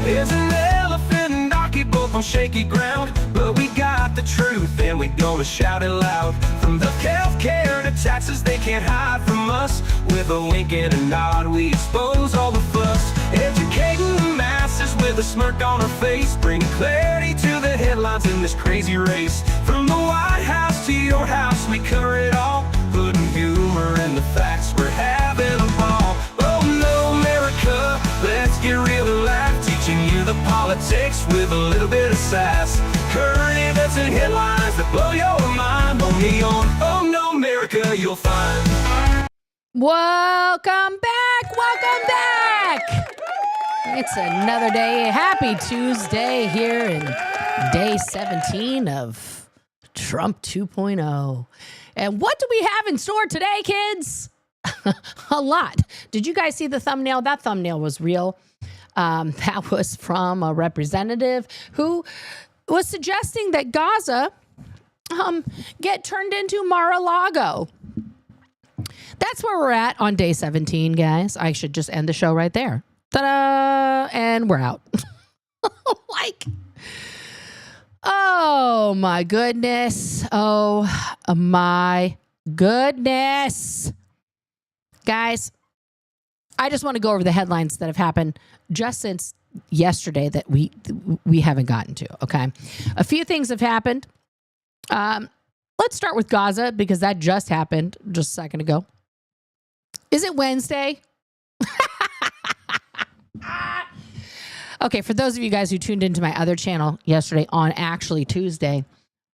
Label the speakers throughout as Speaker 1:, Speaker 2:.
Speaker 1: There's an elephant and donkey both on shaky ground, but we got the truth and we gonna shout it loud. From the healthcare to taxes, they can't hide from us. With a wink and a nod, we expose all the fuss. Educating the masses with a smirk on our face, bringing clarity to the headlines in this crazy race. From the White House to your house, we cover it all, putting humor in the facts, we're having a ball. Oh no, America, let's get real and laugh, teaching you the politics with a little bit of sass. Current events and headlines that blow your mind, only on Oh No America you'll find.
Speaker 2: Welcome back, welcome back. It's another day. Happy Tuesday here in day 17 of Trump 2.0. And what do we have in store today, kids? A lot. Did you guys see the thumbnail? That thumbnail was real. That was from a representative who was suggesting that Gaza get turned into Mar-a-Lago. That's where we're at on day 17, guys. I should just end the show right there. Ta-da! And we're out. Oh my goodness. Oh my goodness. Guys, I just want to go over the headlines that have happened just since yesterday that we haven't gotten to, okay? A few things have happened. Let's start with Gaza because that just happened just a second ago. Is it Wednesday? Okay, for those of you guys who tuned into my other channel yesterday on actually Tuesday,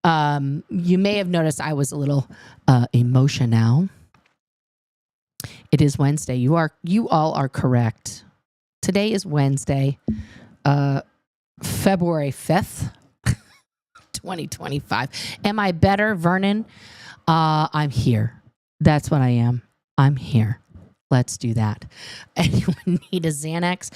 Speaker 2: you may have noticed I was a little emotional. It is Wednesday. You all are correct. Today is Wednesday, February 5th, 2025. Am I better, Vernon? I'm here. That's what I am. I'm here. Let's do that. Anyone need a Xanax?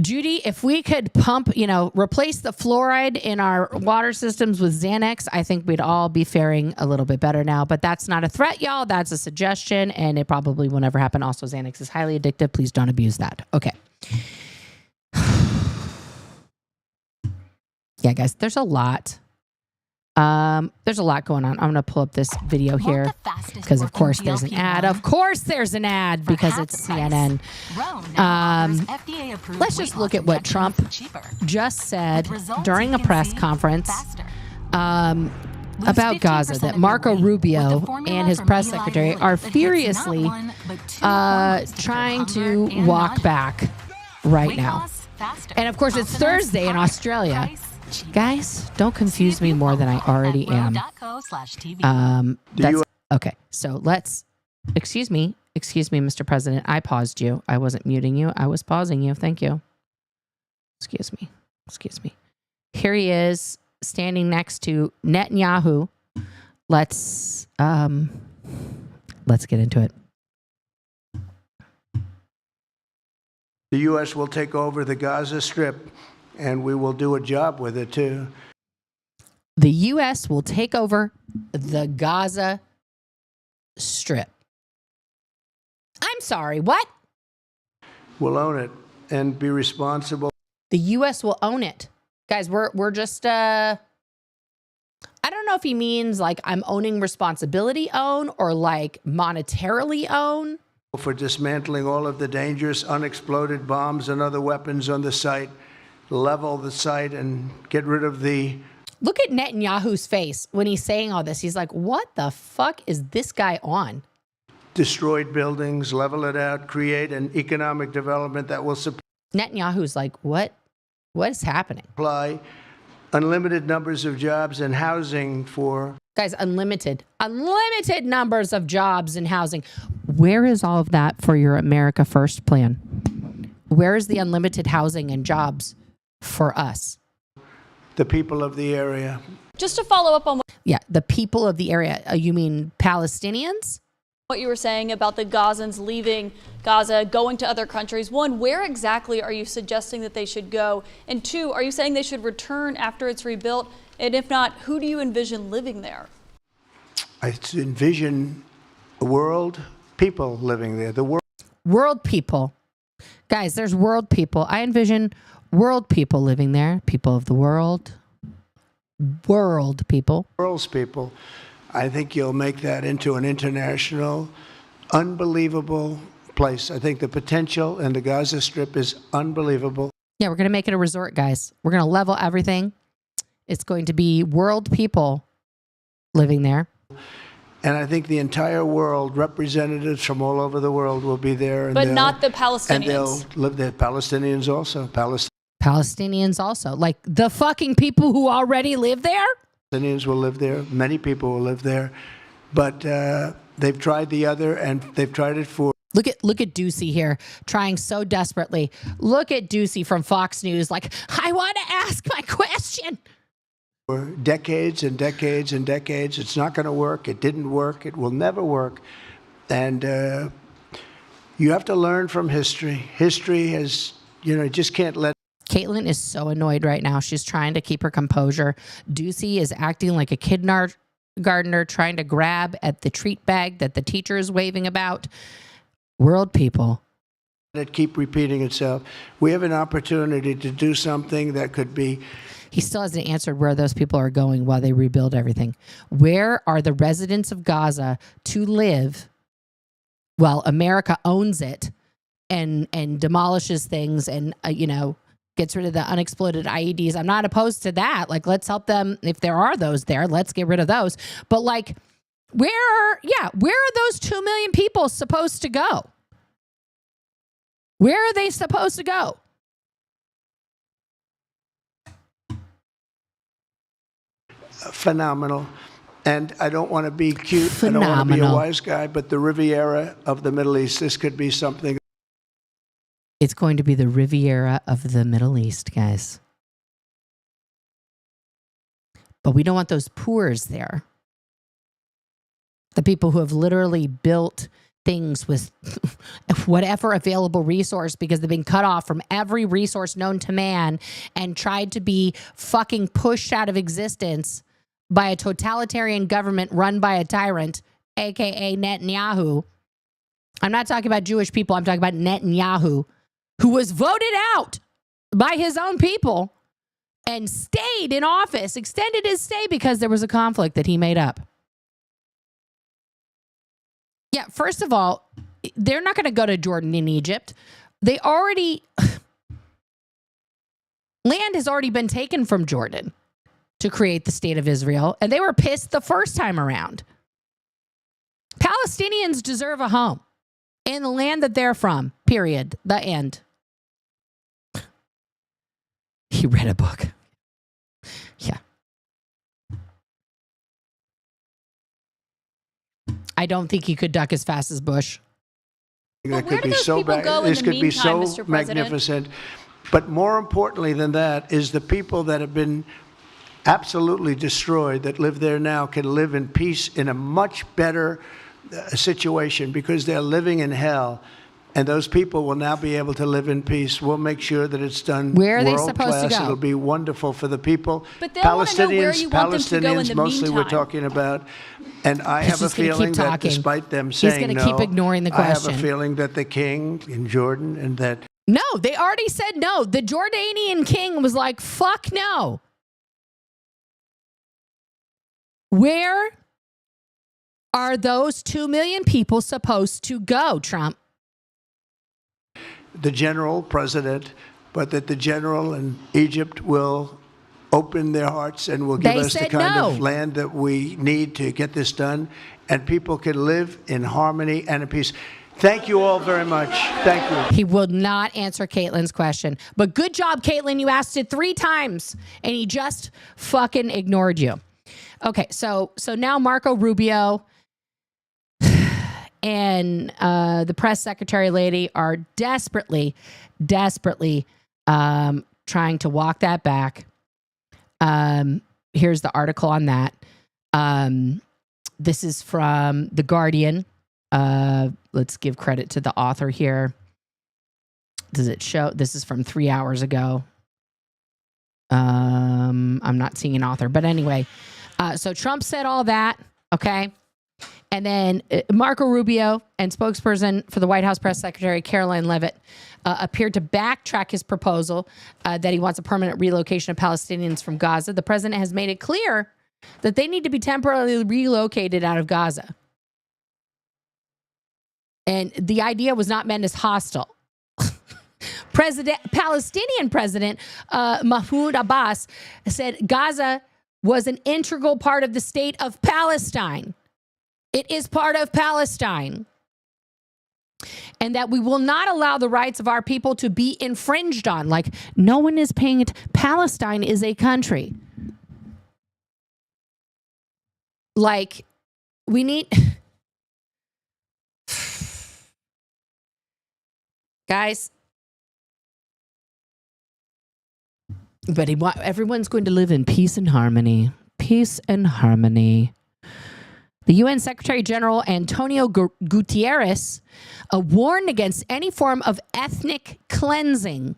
Speaker 2: Judy, if we could pump, replace the fluoride in our water systems with Xanax, I think we'd all be faring a little bit better now. But that's not a threat, y'all. That's a suggestion, and it probably will never happen. Also, Xanax is highly addictive. Please don't abuse that. Okay. Yeah, guys, there's a lot. There's a lot going on. I'm going to pull up this video here because, of course, there's an ad. Of course, there's an ad because it's CNN. Let's just look at what Trump just said during a press conference about Gaza, that Marco Rubio and his press secretary are furiously trying to walk back right now. And, of course, it's Thursday in Australia. Guys, don't confuse me more than I already am. Okay, so let's, excuse me, Mr. President. I paused you. I wasn't muting you. I was pausing you. Thank you. Excuse me. Here he is standing next to Netanyahu. Let's get into it.
Speaker 3: The U.S. will take over the Gaza Strip. And we will do a job with it, too.
Speaker 2: The U.S. will take over the Gaza Strip. I'm sorry, what?
Speaker 3: We'll own it and be responsible.
Speaker 2: The U.S. will own it. Guys, we're just, I don't know if he means like I'm owning responsibility own or like monetarily own.
Speaker 3: For dismantling all of the dangerous unexploded bombs and other weapons on the site. Level the site and get rid of the...
Speaker 2: Look at Netanyahu's face when he's saying all this. He's like, what the fuck is this guy on?
Speaker 3: Destroyed buildings, level it out, create an economic development that will supply...
Speaker 2: Netanyahu's like, what is happening?
Speaker 3: Supply unlimited numbers of jobs and housing for...
Speaker 2: Guys, unlimited numbers of jobs and housing. Where is all of that for your America First plan? Where is the unlimited housing and jobs for us?
Speaker 3: The people of the area.
Speaker 4: Just to follow up on what...
Speaker 2: Yeah, the people of the area. You mean Palestinians?
Speaker 4: What you were saying about the Gazans leaving Gaza, going to other countries. One, where exactly are you suggesting that they should go? And two, are you saying they should return after it's rebuilt? And if not, who do you envision living there?
Speaker 3: I envision people living there. The world
Speaker 2: World people. Guys, there's world people. I envision world people living there, people of the world, people.
Speaker 3: World's people. I think you'll make that into an international, unbelievable place. I think the potential in the Gaza Strip is unbelievable.
Speaker 2: Yeah, we're going to make it a resort, guys. We're going to level everything. It's going to be world people living there.
Speaker 3: And I think the entire world, representatives from all over the world will be there. And
Speaker 4: But not the Palestinians.
Speaker 3: And they'll live there. Palestinians also.
Speaker 2: Palestinians also. Like the fucking people who already live there?
Speaker 3: Palestinians will live there. Many people will live there. But they've tried the other, and they've tried it for...
Speaker 2: Look at Ducey here, trying so desperately. Look at Ducey from Fox News, like, I want to ask my question.
Speaker 3: For decades and decades and decades. It's not going to work. It didn't work. It will never work. And you have to learn from history. History has, just can't let...
Speaker 2: Caitlin is so annoyed right now. She's trying to keep her composure. Ducey is acting like a kindergartner trying to grab at the treat bag that the teacher is waving about. World people.
Speaker 3: It keep repeating itself. We have an opportunity to do something that could be...
Speaker 2: He still hasn't answered where those people are going while they rebuild everything. Where are the residents of Gaza to live while America owns it and demolishes things and, gets rid of the unexploded IEDs? I'm not opposed to that. Like, let's help them. If there are those there, let's get rid of those. But like, where are those 2 million people supposed to go? Where are they supposed to go?
Speaker 3: Phenomenal. And I don't want to be cute.
Speaker 2: Phenomenal.
Speaker 3: I don't want to be a wise guy, but the Riviera of the Middle East, this could be something.
Speaker 2: It's going to be the Riviera of the Middle East, guys. But we don't want those poors there. The people who have literally built things with whatever available resource because they've been cut off from every resource known to man and tried to be fucking pushed out of existence by a totalitarian government run by a tyrant, aka Netanyahu. I'm not talking about Jewish people. I'm talking about Netanyahu, who was voted out by his own people and stayed in office, extended his stay because there was a conflict that he made up. Yeah, first of all, they're not going to go to Jordan and Egypt. They already... land has already been taken from Jordan to create the state of Israel, and they were pissed the first time around. Palestinians deserve a home in the land that they're from, period. The end. He read a book. Yeah. I don't think he could duck as fast as Bush.
Speaker 3: That could be so bad. This could be so magnificent. But more importantly than that is the people that have been absolutely destroyed that live there now can live in peace in a much better situation because they're living in hell. And those people will now be able to live in peace. We'll make sure that it's done
Speaker 2: Where are they supposed to go?
Speaker 3: It'll be wonderful for the people.
Speaker 4: But they'll want to know where you want them to go in the
Speaker 3: mostly
Speaker 4: meantime.
Speaker 3: we're talking about. And I have a feeling that despite them saying no,
Speaker 2: he's going to keep ignoring the question.
Speaker 3: I have a feeling that the king in Jordan and that...
Speaker 2: No, they already said no. The Jordanian king was like, fuck no. Where are those 2 million people supposed to go, Trump?
Speaker 3: The general president, but that the general in Egypt will open their hearts and will give us the kind of land that we need to get this done, and people can live in harmony and in peace. Thank you all very much. Thank you.
Speaker 2: He will not answer Caitlin's question. But good job, Caitlin. You asked it 3 times, and he just fucking ignored you. Okay, so now Marco Rubio and the press secretary lady are desperately trying to walk that back. Here's the article on that. This is from The Guardian. Let's give credit to the author here. Does it show? This is from 3 hours ago. I'm not seeing an author, but anyway. So Trump said all that, okay? And then Marco Rubio and spokesperson for the White House press secretary, Caroline Leavitt, appeared to backtrack his proposal that he wants a permanent relocation of Palestinians from Gaza. The president has made it clear that they need to be temporarily relocated out of Gaza. And the idea was not meant as hostile. Palestinian President Mahmoud Abbas said Gaza was an integral part of the state of Palestine. It is part of Palestine. And that we will not allow the rights of our people to be infringed on. Like, no one is paying it. Palestine is a country. Like, we need... Guys... But everyone's going to live in peace and harmony. Peace and harmony. The UN Secretary General Antonio Guterres warned against any form of ethnic cleansing,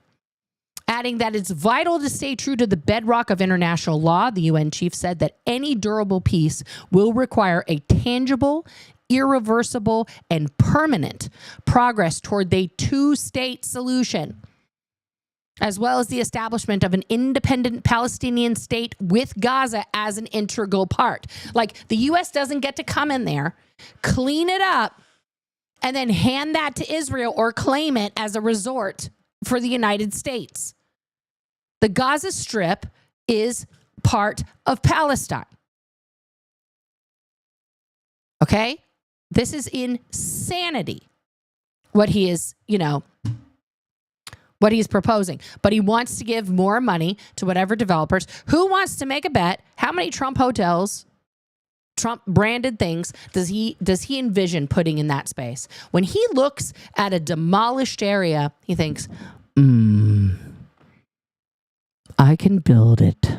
Speaker 2: adding that it's vital to stay true to the bedrock of international law. The UN chief said that any durable peace will require a tangible, irreversible, and permanent progress toward a two-state solution, as well as the establishment of an independent Palestinian state with Gaza as an integral part. Like, the U.S. doesn't get to come in there, clean it up, and then hand that to Israel or claim it as a resort for the United States. The Gaza Strip is part of Palestine. Okay? This is insanity, what he is, what he's proposing. But he wants to give more money to whatever developers. Who wants to make a bet? How many Trump hotels, Trump branded things does he envision putting in that space? When he looks at a demolished area, he thinks, I can build it.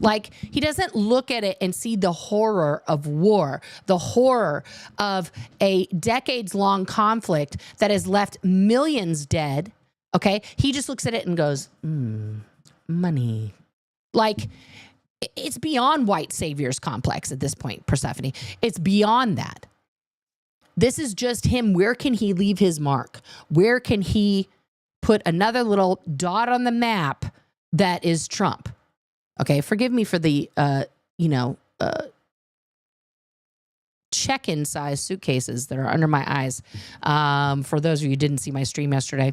Speaker 2: Like, he doesn't look at it and see the horror of war, the horror of a decades-long conflict that has left millions dead. Okay, he just looks at it and goes, money. Like, it's beyond white saviors complex at this point, Persephone. It's beyond that. This is just him. Where can he leave his mark? Where can he put another little dot on the map that is Trump? Okay, forgive me for the, check-in size suitcases that are under my eyes. For those of you who didn't see my stream yesterday,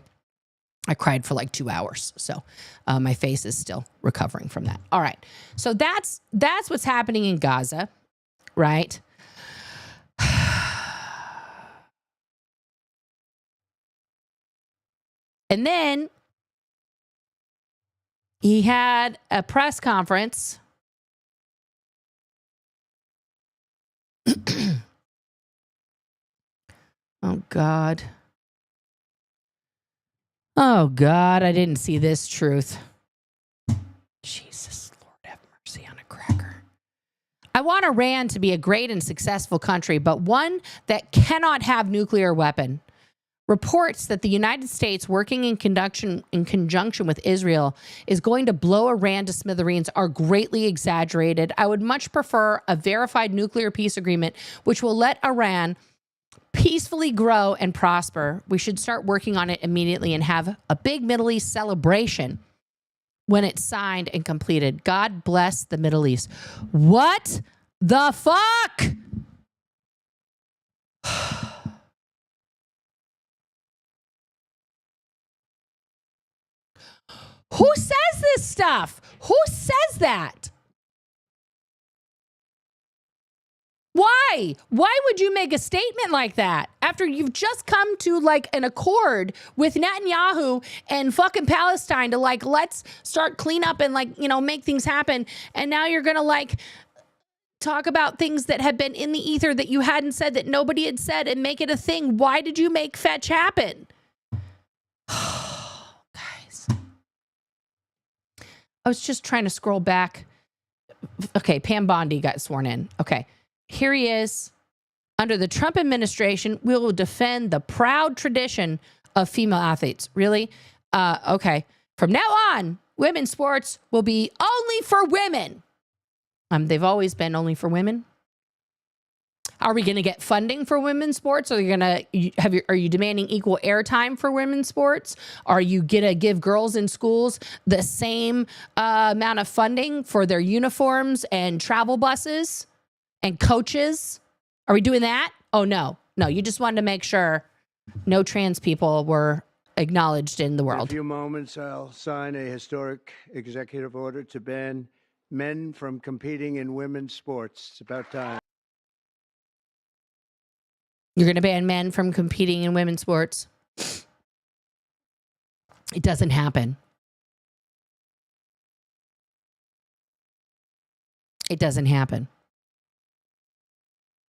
Speaker 2: I cried for like 2 hours. So my face is still recovering from that. All right. So that's what's happening in Gaza, right? And then he had a press conference. Oh, God. Oh, God, I didn't see this truth. Jesus, Lord have mercy on a cracker. I want Iran to be a great and successful country, but one that cannot have nuclear weapon. Reports that the United States, working in conjunction with Israel, is going to blow Iran to smithereens are greatly exaggerated. I would much prefer a verified nuclear peace agreement, which will let Iran peacefully grow and prosper. We should start working on it immediately and have a big Middle East celebration when it's signed and completed. God bless the Middle East. What the fuck? Who says this stuff? Who says that? Why? Why would you make a statement like that after you've just come to like an accord with Netanyahu and fucking Palestine to like, let's start clean up and like, make things happen. And now you're going to like talk about things that have been in the ether that you hadn't said, that nobody had said, and make it a thing. Why did you make fetch happen? Guys. I was just trying to scroll back. Okay, Pam Bondi got sworn in. Okay. Here he is. Under the Trump administration, we will defend the proud tradition of female athletes. Really? Okay. From now on, women's sports will be only for women. They've always been only for women. Are we going to get funding for women's sports? Are you demanding equal airtime for women's sports? Are you going to give girls in schools the same amount of funding for their uniforms and travel buses and coaches? Are we doing that? Oh, no. No, you just wanted to make sure no trans people were acknowledged in the world.
Speaker 3: In a few moments, I'll sign a historic executive order to ban men from competing in women's sports. It's about time.
Speaker 2: You're going to ban men from competing in women's sports? It doesn't happen. It doesn't happen.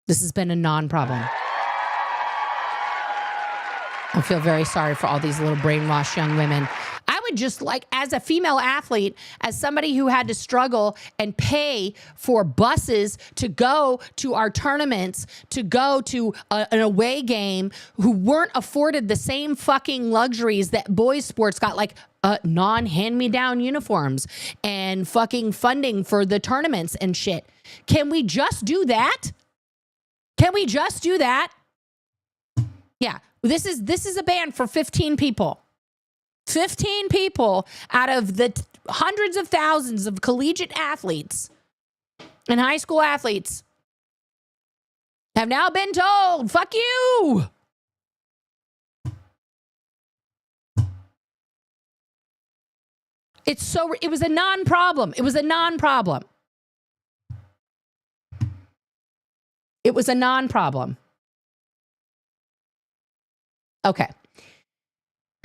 Speaker 2: This has been a non-problem. I feel very sorry for all these little brainwashed young women. I would just like, as a female athlete, as somebody who had to struggle and pay for buses to go to our tournaments, to go to an away game, who weren't afforded the same fucking luxuries that boys sports got, like non-hand-me-down uniforms and fucking funding for the tournaments and shit. Can we just do that? Can we just do that? Yeah. This is a ban for 15 people. 15 people out of the hundreds of thousands of collegiate athletes and high school athletes have now been told, fuck you. It was a non-problem. It was a non-problem. It was a non-problem. Okay.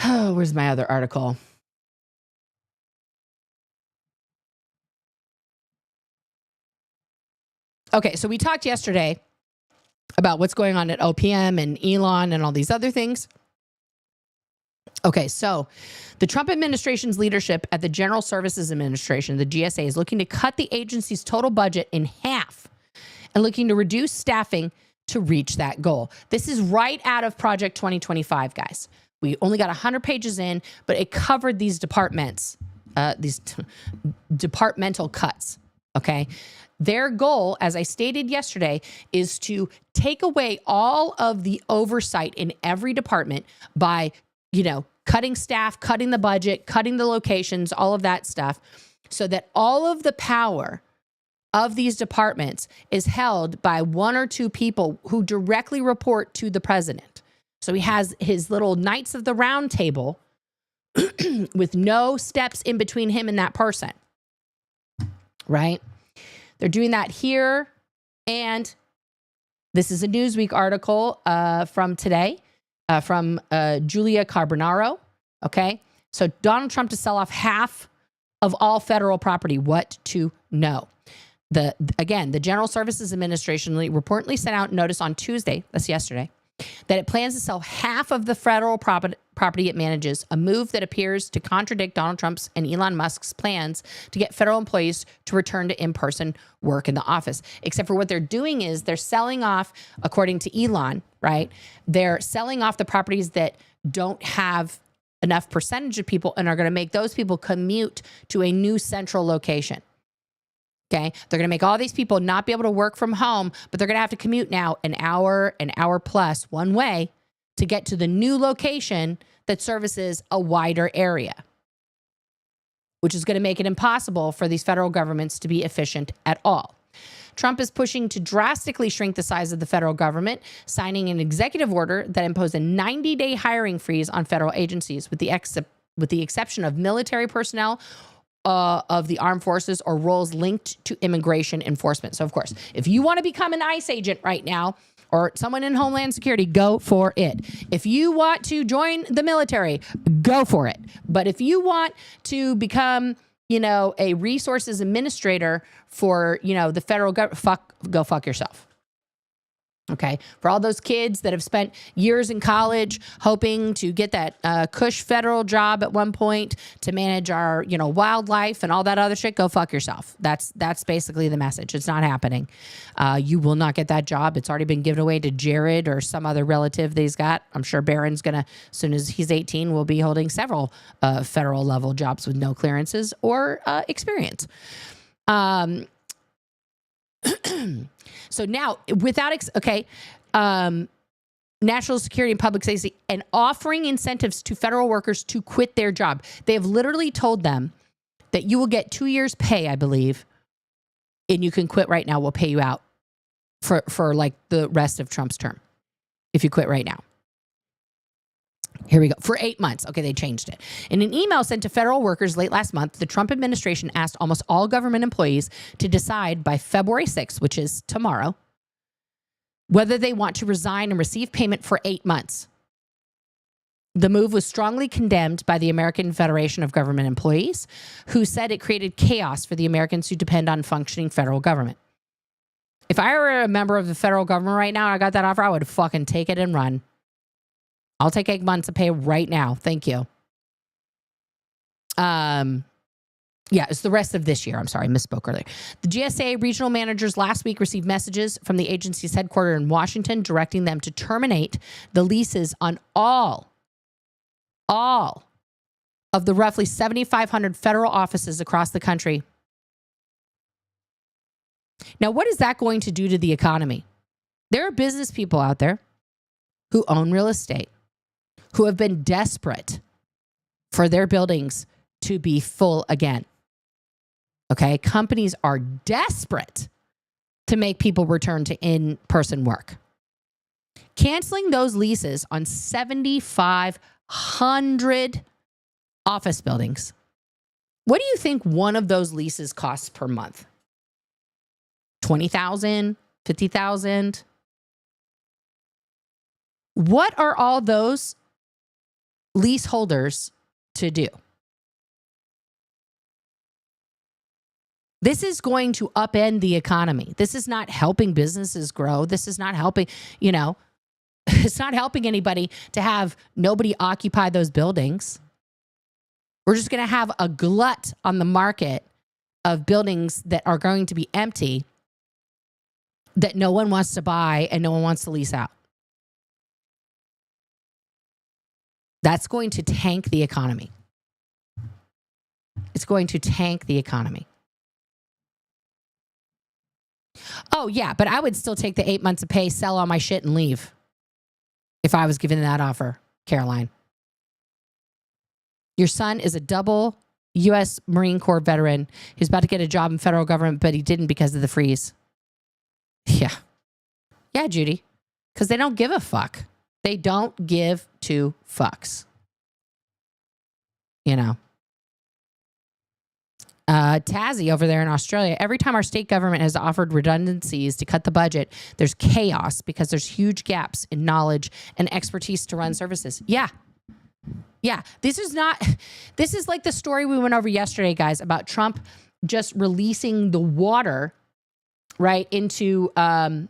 Speaker 2: Oh, where's my other article? Okay, so we talked yesterday about what's going on at OPM and Elon and all these other things. Okay, so the Trump administration's leadership at the General Services Administration, the GSA, is looking to cut the agency's total budget in half and looking to reduce staffing to reach that goal. This is right out of Project 2025, guys. We only got 100 pages in, but it covered these departments, departmental cuts, okay? Their goal, as I stated yesterday, is to take away all of the oversight in every department by, cutting staff, cutting the budget, cutting the locations, all of that stuff, so that all of the power of these departments is held by one or two people who directly report to the president. So he has his little Knights of the Round Table with no steps in between him and that person, right? They're doing that here. And this is a Newsweek article from today from Julia Carbonaro, okay? So Donald Trump to sell off half of all federal property, what to know. The General Services Administration reportedly sent out notice on Tuesday, that's yesterday, that it plans to sell half of the federal property it manages, a move that appears to contradict Donald Trump's and Elon Musk's plans to get federal employees to return to in-person work in the office. Except for what they're doing is they're selling off, according to Elon, right? They're selling off the properties that don't have enough percentage of people and are going to make those people commute to a new central location. Okay, they're going to make all these people not be able to work from home, but they're going to have to commute now an hour plus one way to get to the new location that services a wider area, which is going to make it impossible for these federal governments to be efficient at all. Trump is pushing to drastically shrink the size of the federal government, signing an executive order that imposed a 90-day hiring freeze on federal agencies, with the exception of military personnel of the armed forces or roles linked to immigration enforcement. So, of course, if you want to become an ICE agent right now or someone in Homeland Security, go for it. If you want to join the military, go for it. But if you want to become, a resources administrator for, the federal government, go fuck yourself. Okay. For all those kids that have spent years in college hoping to get that cush federal job at one point to manage our, wildlife and all that other shit, go fuck yourself. That's basically the message. It's not happening. You will not get that job. It's already been given away to Jared or some other relative that he's got. I'm sure Barron's going to, as soon as he's 18, will be holding several federal level jobs with no clearances or experience. So now, national security and public safety, and offering incentives to federal workers to quit their job. They have literally told them that you will get 2 years pay, I believe, and you can quit right now. We'll pay you out for like the rest of Trump's term if you quit right now. Here we go. For 8 months. Okay, they changed it. In an email sent to federal workers late last month, the Trump administration asked almost all government employees to decide by February 6th, which is tomorrow, whether they want to resign and receive payment for 8 months. The move was strongly condemned by the American Federation of Government Employees, who said it created chaos for the Americans who depend on functioning federal government. If I were a member of the federal government right now and I got that offer, I would fucking take it and run. I'll take 8 months of pay right now. Thank you. Yeah, it's the rest of this year. I'm sorry, I misspoke earlier. The GSA regional managers last week received messages from the agency's headquarters in Washington directing them to terminate the leases on all of the roughly 7,500 federal offices across the country. Now, what is that going to do to the economy? There are business people out there who own real estate, who have been desperate for their buildings to be full again. Okay, companies are desperate to make people return to in-person work. Canceling those leases on 7,500 office buildings. What do you think one of those leases costs per month? $20,000, $50,000? What are all those leaseholders to do? This is going to upend the economy. This is not helping businesses grow. This is not helping, it's not helping anybody to have nobody occupy those buildings. We're just going to have a glut on the market of buildings that are going to be empty that no one wants to buy and no one wants to lease out. That's going to tank the economy. It's going to tank the economy. Oh, yeah, but I would still take the 8 months of pay, sell all my shit, and leave if I was given that offer, Caroline. Your son is a double U.S. Marine Corps veteran. He's about to get a job in federal government, but he didn't because of the freeze. Yeah. Yeah, Judy. Because they don't give a fuck. They don't give two fucks. Tassie over there in Australia, every time our state government has offered redundancies to cut the budget, there's chaos because there's huge gaps in knowledge and expertise to run services. Yeah. Yeah. This is like the story we went over yesterday, guys, about Trump just releasing the water, right, into in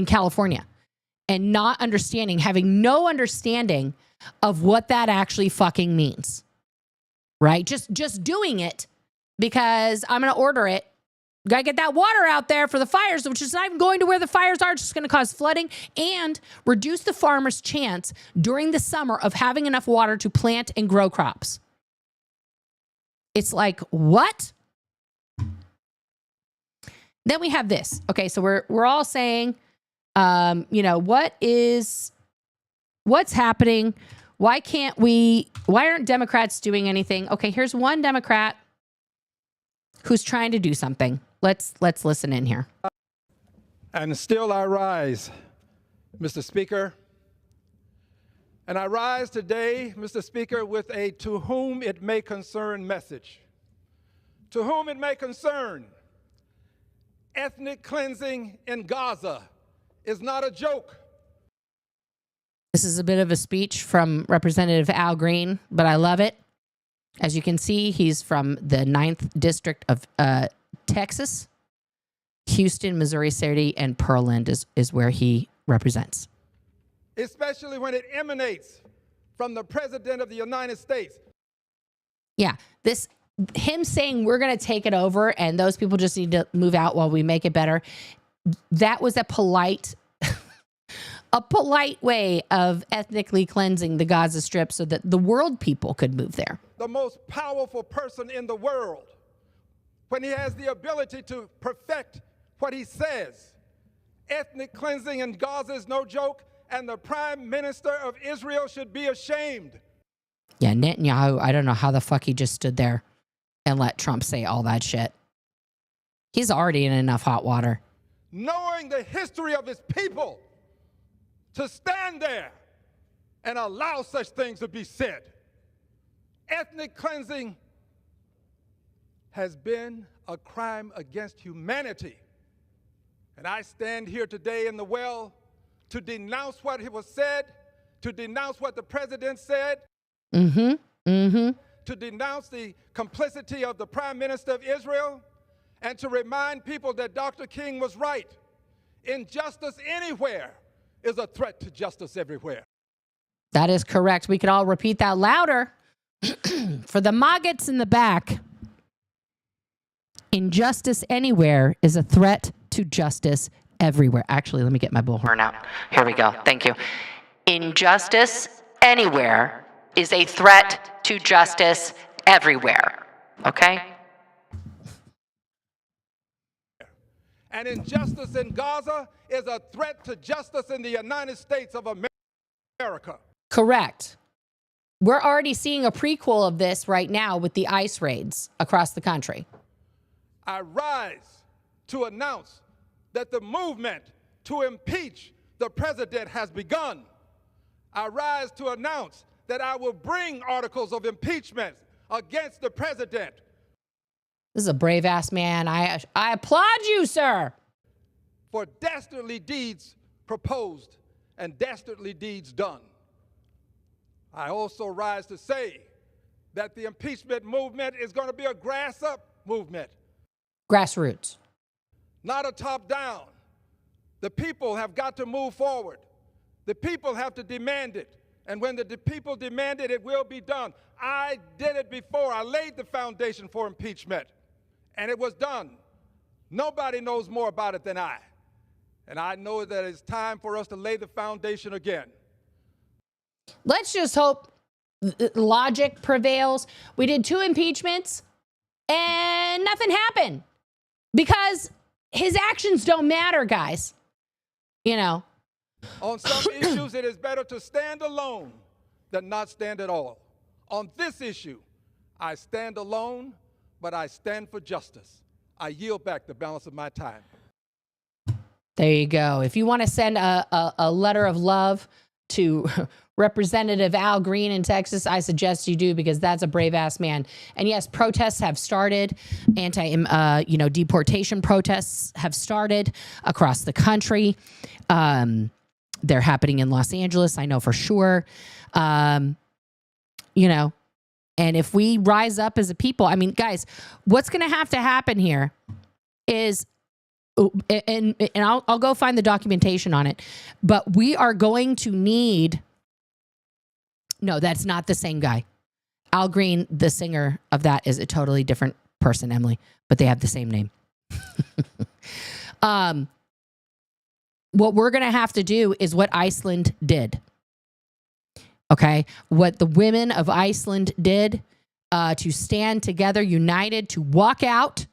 Speaker 2: California and not understanding, having no understanding of what that actually fucking means. Right? Just doing it because I'm going to order it. Got to get that water out there for the fires, which is not even going to where the fires are. It's just going to cause flooding and reduce the farmer's chance during the summer of having enough water to plant and grow crops. It's like, what? Then we have this. Okay, so we're all saying, what's happening? Why aren't Democrats doing anything? Okay, here's one Democrat who's trying to do something. Let's listen in here.
Speaker 5: And still I rise, Mr. Speaker. And I rise today, Mr. Speaker, with a to whom it may concern message. To whom it may concern, ethnic cleansing in Gaza is not a joke.
Speaker 2: This is a bit of a speech from Representative Al Green, but I love it. As you can see, he's from the 9th District of Texas. Houston, Missouri City, and Pearland is where he represents.
Speaker 5: Especially when it emanates from the President of the United States.
Speaker 2: Yeah, him saying we're going to take it over and those people just need to move out while we make it better. That was a polite way of ethnically cleansing the Gaza Strip so that the world people could move there.
Speaker 5: The most powerful person in the world when he has the ability to perfect what he says. Ethnic cleansing in Gaza is no joke, and the Prime Minister of Israel should be ashamed.
Speaker 2: Yeah, Netanyahu, I don't know how the fuck he just stood there and let Trump say all that shit. He's already in enough hot water.
Speaker 5: Knowing the history of his people, to stand there and allow such things to be said. Ethnic cleansing has been a crime against humanity. And I stand here today in the well to denounce what was said, to denounce what the president said, to denounce the complicity of the Prime Minister of Israel, and to remind people that Dr. King was right. Injustice anywhere is a threat to justice everywhere.
Speaker 2: That is correct. We could all repeat that louder. For the maggots in the back, injustice anywhere is a threat to justice everywhere. Actually, let me get my bullhorn out. Here we go. Thank you. Injustice anywhere is a threat to justice everywhere. Okay?
Speaker 5: And injustice in Gaza is a threat to justice in the United States of America.
Speaker 2: Correct. We're already seeing a prequel of this right now with the ICE raids across the country.
Speaker 5: I rise to announce that the movement to impeach the president has begun. I rise to announce that I will bring articles of impeachment against the president.
Speaker 2: This is a brave-ass man. I applaud you, sir.
Speaker 5: For dastardly deeds proposed and dastardly deeds done. I also rise to say that the impeachment movement is going to be a grass-up movement.
Speaker 2: Grassroots.
Speaker 5: Not a top-down. The people have got to move forward. The people have to demand it. And when the people demand it, it will be done. I did it before. I laid the foundation for impeachment. And it was done. Nobody knows more about it than I. And I know that it's time for us to lay the foundation again.
Speaker 2: Let's just hope logic prevails. We did 2 impeachments and nothing happened because his actions don't matter, guys. You know.
Speaker 5: On some issues, it is better to stand alone than not stand at all. On this issue, I stand alone, but I stand for justice. I yield back the balance of my time.
Speaker 2: There you go. If you want to send a letter of love to Representative Al Green in Texas, I suggest you do, because that's a brave-ass man. And yes, protests have started. Deportation protests have started across the country. They're happening in Los Angeles, I know for sure. And if we rise up as a people, I mean, guys, what's going to happen here is, and I'll go find the documentation on it, but we are going to need, no, that's not the same guy. Al Green, the singer of that, is a totally different person, Emily, but they have the same name. What we're going to have to do is what Iceland did. Okay? What the women of Iceland did, to stand together, united, to walk out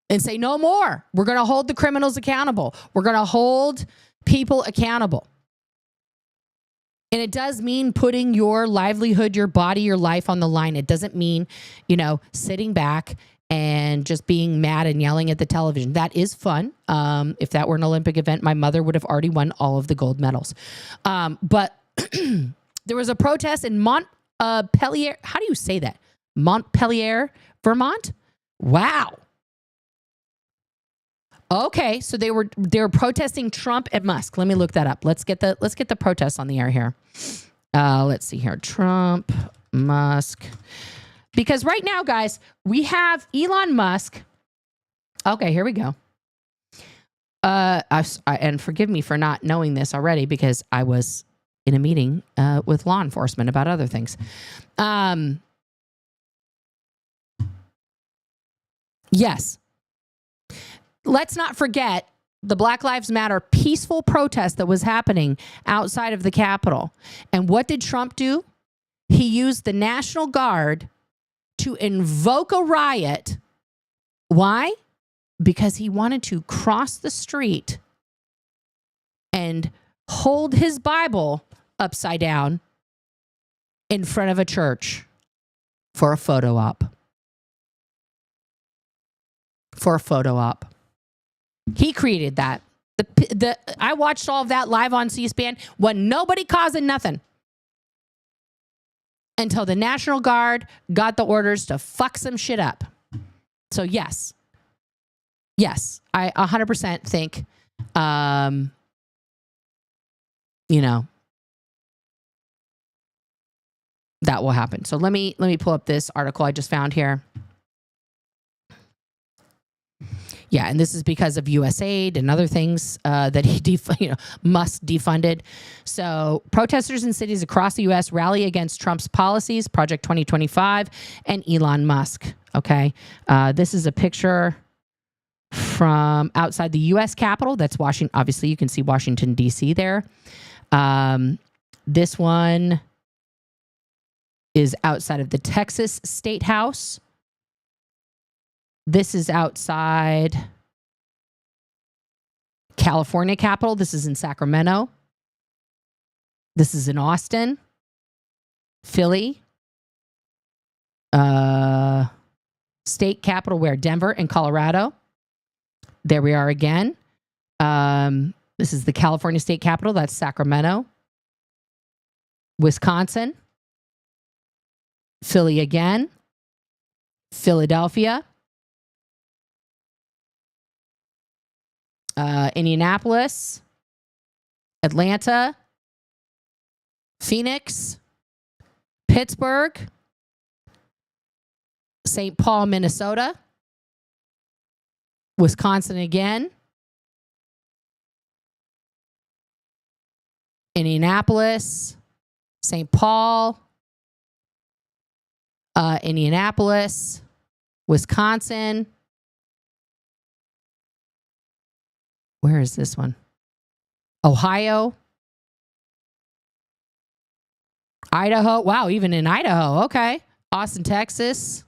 Speaker 2: and say, no more. We're going to hold the criminals accountable. We're going to hold people accountable. And it does mean putting your livelihood, your body, your life on the line. It doesn't mean, sitting back and just being mad and yelling at the television. That is fun. If that were an Olympic event, my mother would have already won all of the gold medals. But there was a protest in Montpelier. How do you say that? Montpelier, Vermont? Wow. Okay, so they were protesting Trump and Musk. Let me look that up. Let's get the protests on the air here. Let's see here. Trump, Musk. Because right now, guys, we have Elon Musk. Okay, here we go. And forgive me for not knowing this already, because I was in a meeting with law enforcement about other things. Yes. Let's not forget the Black Lives Matter peaceful protest that was happening outside of the Capitol. And what did Trump do? He used the National Guard to invoke a riot. Why? Because he wanted to cross the street and hold his Bible upside down in front of a church for a photo op. He created that. I watched all of that live on C-SPAN when nobody causing nothing until the National Guard got the orders to fuck some shit up. So yes, I 100% think, that will happen. So let me pull up this article I just found here. Yeah, and this is because of USAID and other things that he Musk defunded. So protesters in cities across the U.S. rally against Trump's policies, Project 2025, and Elon Musk. Okay, this is a picture from outside the U.S. Capitol. That's Washington. Obviously, you can see Washington, D.C. there. This one is outside of the Texas State House. This is outside California Capitol. This is in Sacramento. This is in Austin, Philly, state capital where? Denver and Colorado. There we are again. This is the California state capital. That's Sacramento, Wisconsin, Philly again, Philadelphia, Indianapolis, Atlanta, Phoenix, Pittsburgh, St. Paul, Minnesota, Wisconsin again, Indianapolis, St. Paul, Indianapolis, Wisconsin. Where is this one? Ohio, Idaho. Wow, even in Idaho. Okay. Austin, Texas.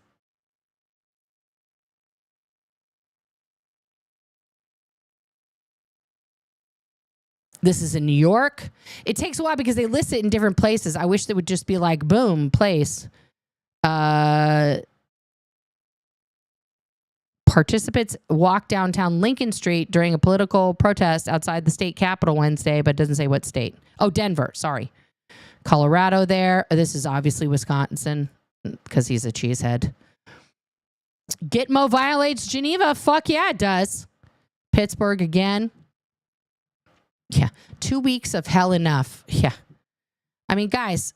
Speaker 2: This is in New York. It takes a while because they list it in different places. I wish they would just be like, boom, place. Participants walked downtown Lincoln Street during a political protest outside the state capitol Wednesday, but it doesn't say what state. Oh, Denver. Sorry. Colorado there. This is obviously Wisconsin because he's a cheesehead. Gitmo violates Geneva. Fuck yeah, it does. Pittsburgh again. Yeah. 2 weeks of hell enough. Yeah. I mean, guys,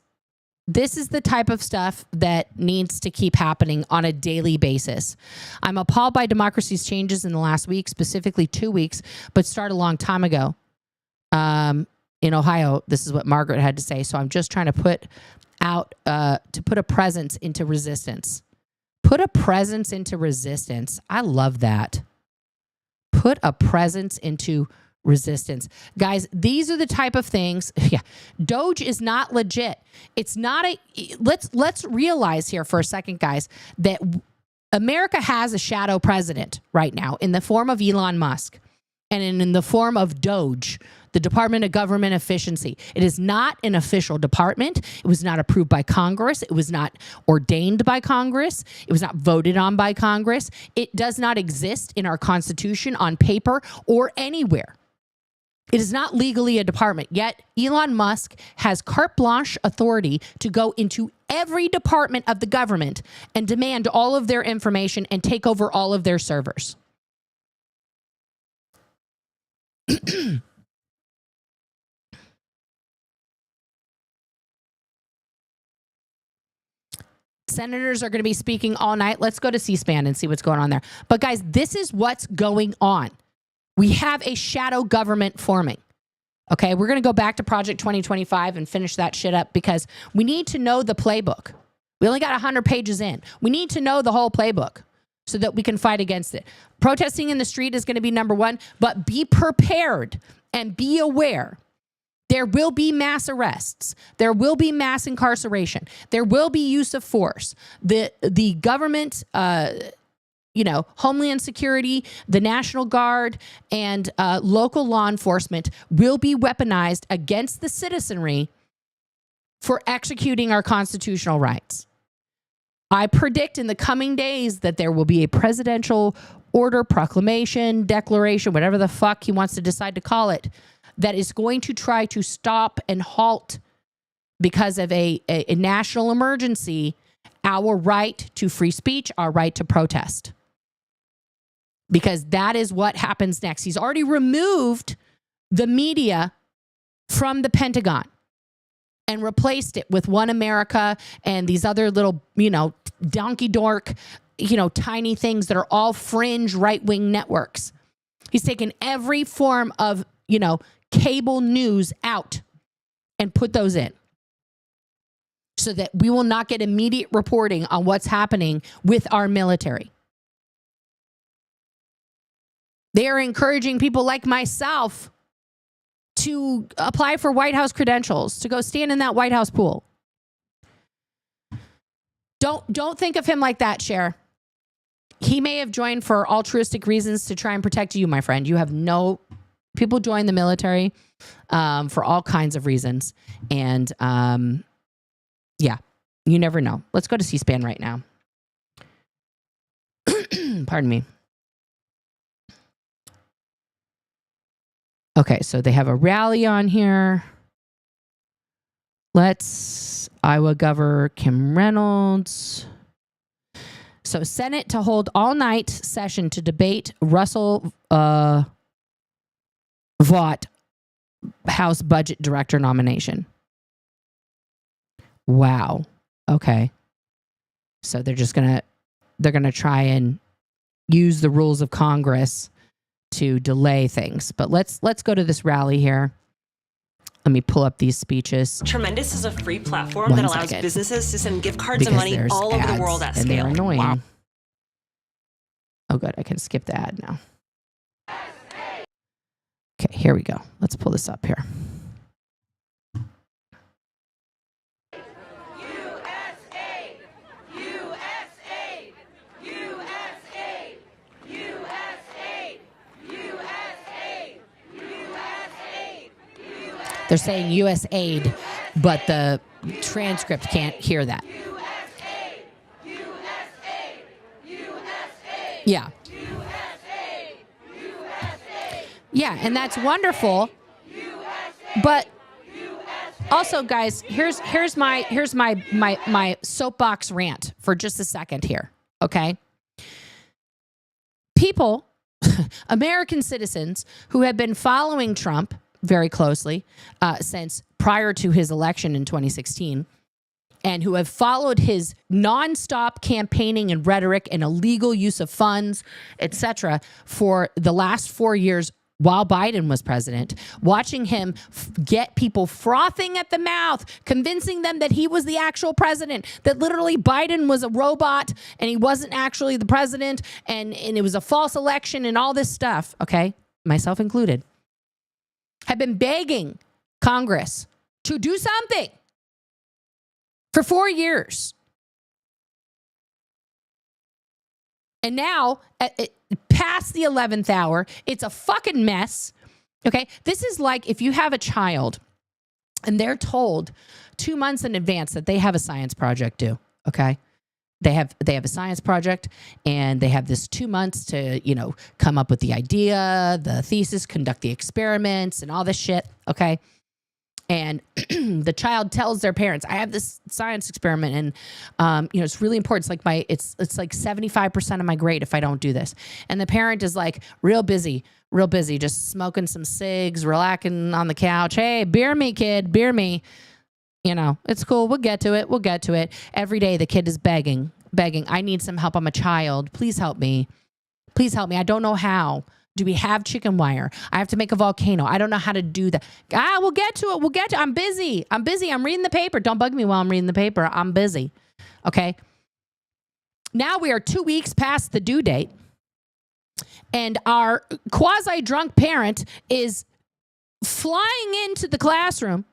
Speaker 2: this is the type of stuff that needs to keep happening on a daily basis. I'm appalled by democracy's changes in the last week, specifically 2 weeks, but start a long time ago. In Ohio, this is what Margaret had to say. So I'm just trying to put a presence into resistance. Put a presence into resistance. I love that. Put a presence into resistance. Guys, these are the type of things. Yeah. Doge is not legit. It's not let's realize here for a second, guys, that America has a shadow president right now in the form of Elon Musk and in the form of Doge, the Department of Government Efficiency. It is not an official department. It was not approved by Congress. It was not ordained by Congress. It was not voted on by Congress. It does not exist in our Constitution on paper or anywhere. It is not legally a department, yet Elon Musk has carte blanche authority to go into every department of the government and demand all of their information and take over all of their servers. Senators are going to be speaking all night. Let's go to C-SPAN and see what's going on there. But guys, this is what's going on. We have a shadow government forming. Okay, we're going to go back to Project 2025 and finish that shit up because we need to know the playbook. We only got 100 pages in. We need to know the whole playbook so that we can fight against it. Protesting in the street is going to be number one, but be prepared and be aware There will be mass arrests. There will be mass incarceration. There will be use of force. The government, Homeland Security, the National Guard, and local law enforcement will be weaponized against the citizenry for executing our constitutional rights. I predict in the coming days that there will be a presidential order, proclamation, declaration, whatever the fuck he wants to decide to call it, that is going to try to stop and halt, because of a national emergency, our right to free speech, our right to protest. Because that is what happens next. He's already removed the media from the Pentagon and replaced it with One America and these other little, donkey dork, tiny things that are all fringe right-wing networks. He's taken every form of, cable news out and put those in, so that we will not get immediate reporting on what's happening with our military. They are encouraging people like myself to apply for White House credentials, to go stand in that White House pool. Don't think of him like that, Cher. He may have joined for altruistic reasons to try and protect you, my friend. You have people join the military for all kinds of reasons. And yeah, you never know. Let's go to C-SPAN right now. Pardon me. Okay, so they have a rally on here. Iowa Governor Kim Reynolds. So Senate to hold all-night session to debate Russell Vought House Budget Director nomination. Wow. Okay. So they're gonna try and use the rules of Congress to delay things. But let's go to this rally here. Let me pull up these speeches.
Speaker 6: Tremendous is a free platform that allows businesses to send gift cards and money all over the world at scale.
Speaker 2: And they're annoying.
Speaker 6: Wow.
Speaker 2: Oh, good. I can skip the ad now. Okay, here we go. Let's pull this up here. They're saying U.S. aid, but the transcript can't hear that. Yeah. Yeah, and that's wonderful. But also, guys, here's my soapbox rant for just a second here. Okay. People, American citizens who have been following Trump very closely since prior to his election in 2016, and who have followed his nonstop campaigning and rhetoric and illegal use of funds, etc., for the last 4 years while Biden was president, watching him get people frothing at the mouth, convincing them that he was the actual president, that literally Biden was a robot and he wasn't actually the president, and it was a false election and all this stuff, okay, myself included, have been begging Congress to do something for 4 years. And now, past the 11th hour, it's a fucking mess. Okay? This is like if you have a child and they're told 2 months in advance that they have a science project due. Okay? They have a science project, and they have this 2 months to, come up with the idea, the thesis, conduct the experiments, and all this shit. Okay? And the child tells their parents, I have this science experiment, and it's really important. It's like 75% of my grade if I don't do this. And the parent is like real busy, just smoking some cigs, relaxing on the couch. Hey, beer me, kid, beer me. It's cool. We'll get to it. Every day the kid is begging. I need some help. I'm a child. Please help me. I don't know how. Do we have chicken wire? I have to make a volcano. I don't know how to do that. We'll get to it. I'm busy. I'm reading the paper. Don't bug me while I'm reading the paper. I'm busy. Okay. Now we are 2 weeks past the due date, and our quasi-drunk parent is flying into the classroom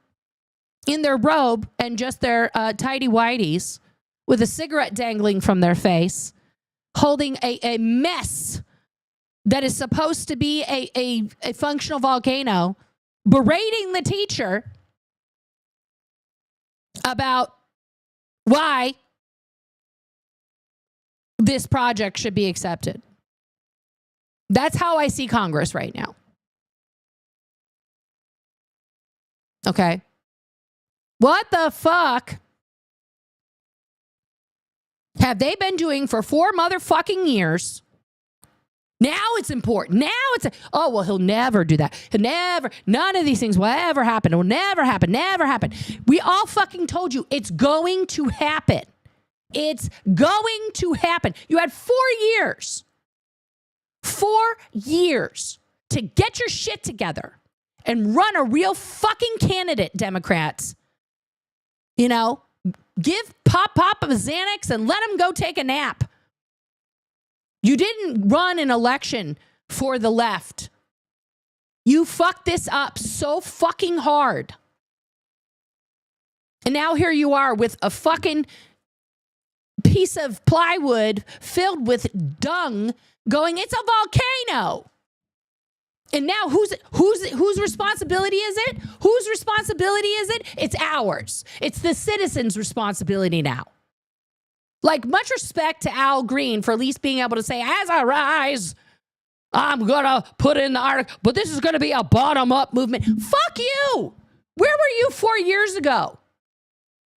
Speaker 2: in their robe and just their tidy whities with a cigarette dangling from their face, holding a mess that is supposed to be a functional volcano, berating the teacher about why this project should be accepted. That's how I see Congress right now. Okay. What the fuck have they been doing for 4 motherfucking years? Now it's important. Now it's, oh, well, he'll never do that. He'll never, none of these things will ever happen. It will never happen, never happen. We all fucking told you it's going to happen. It's going to happen. You had 4 years. 4 years to get your shit together and run a real fucking candidate, Democrats. You know, give Pop a Xanax and let him go take a nap. You didn't run an election for the left. You fucked this up so fucking hard. And now here you are with a fucking piece of plywood filled with dung going, it's a volcano. And now whose responsibility is it? Whose responsibility is it? It's ours. It's the citizens' responsibility now. Like, much respect to Al Green for at least being able to say, as I rise, I'm going to put in the article, but this is going to be a bottom-up movement. Fuck you. Where were you 4 years ago?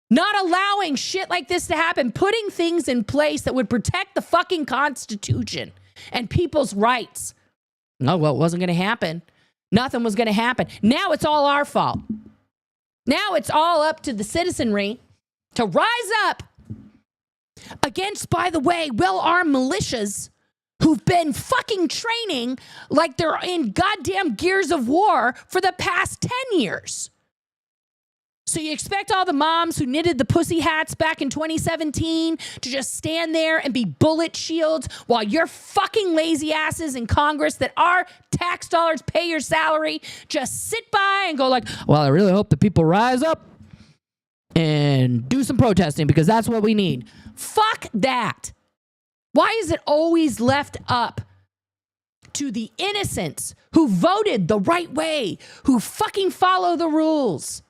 Speaker 2: Not allowing shit like this to happen, putting things in place that would protect the fucking Constitution and people's rights. No, well, it wasn't going to happen. Nothing was going to happen. Now it's all our fault. Now it's all up to the citizenry to rise up against, by the way, well-armed militias who've been fucking training like they're in goddamn Gears of War for the past 10 years. So you expect all the moms who knitted the pussy hats back in 2017 to just stand there and be bullet shields while your fucking lazy asses in Congress that our tax dollars pay your salary just sit by and go like, well, I really hope the people rise up and do some protesting because that's what we need. Fuck that. Why is it always left up to the innocents who voted the right way, who fucking follow the rules?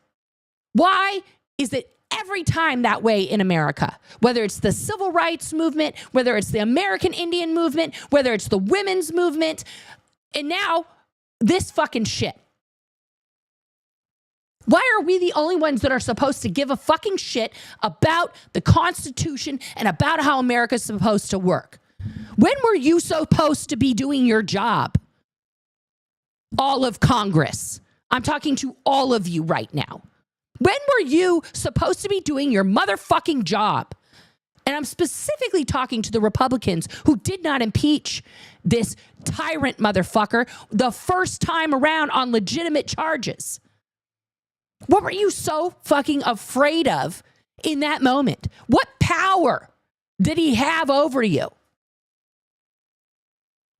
Speaker 2: Why is it every time that way in America? Whether it's the civil rights movement, whether it's the American Indian movement, whether it's the women's movement, and now this fucking shit. Why are we the only ones that are supposed to give a fucking shit about the Constitution and about how America's supposed to work? When were you supposed to be doing your job? All of Congress. I'm talking to all of you right now. When were you supposed to be doing your motherfucking job? And I'm specifically talking to the Republicans who did not impeach this tyrant motherfucker the first time around on legitimate charges. What were you so fucking afraid of in that moment? What power did he have over you?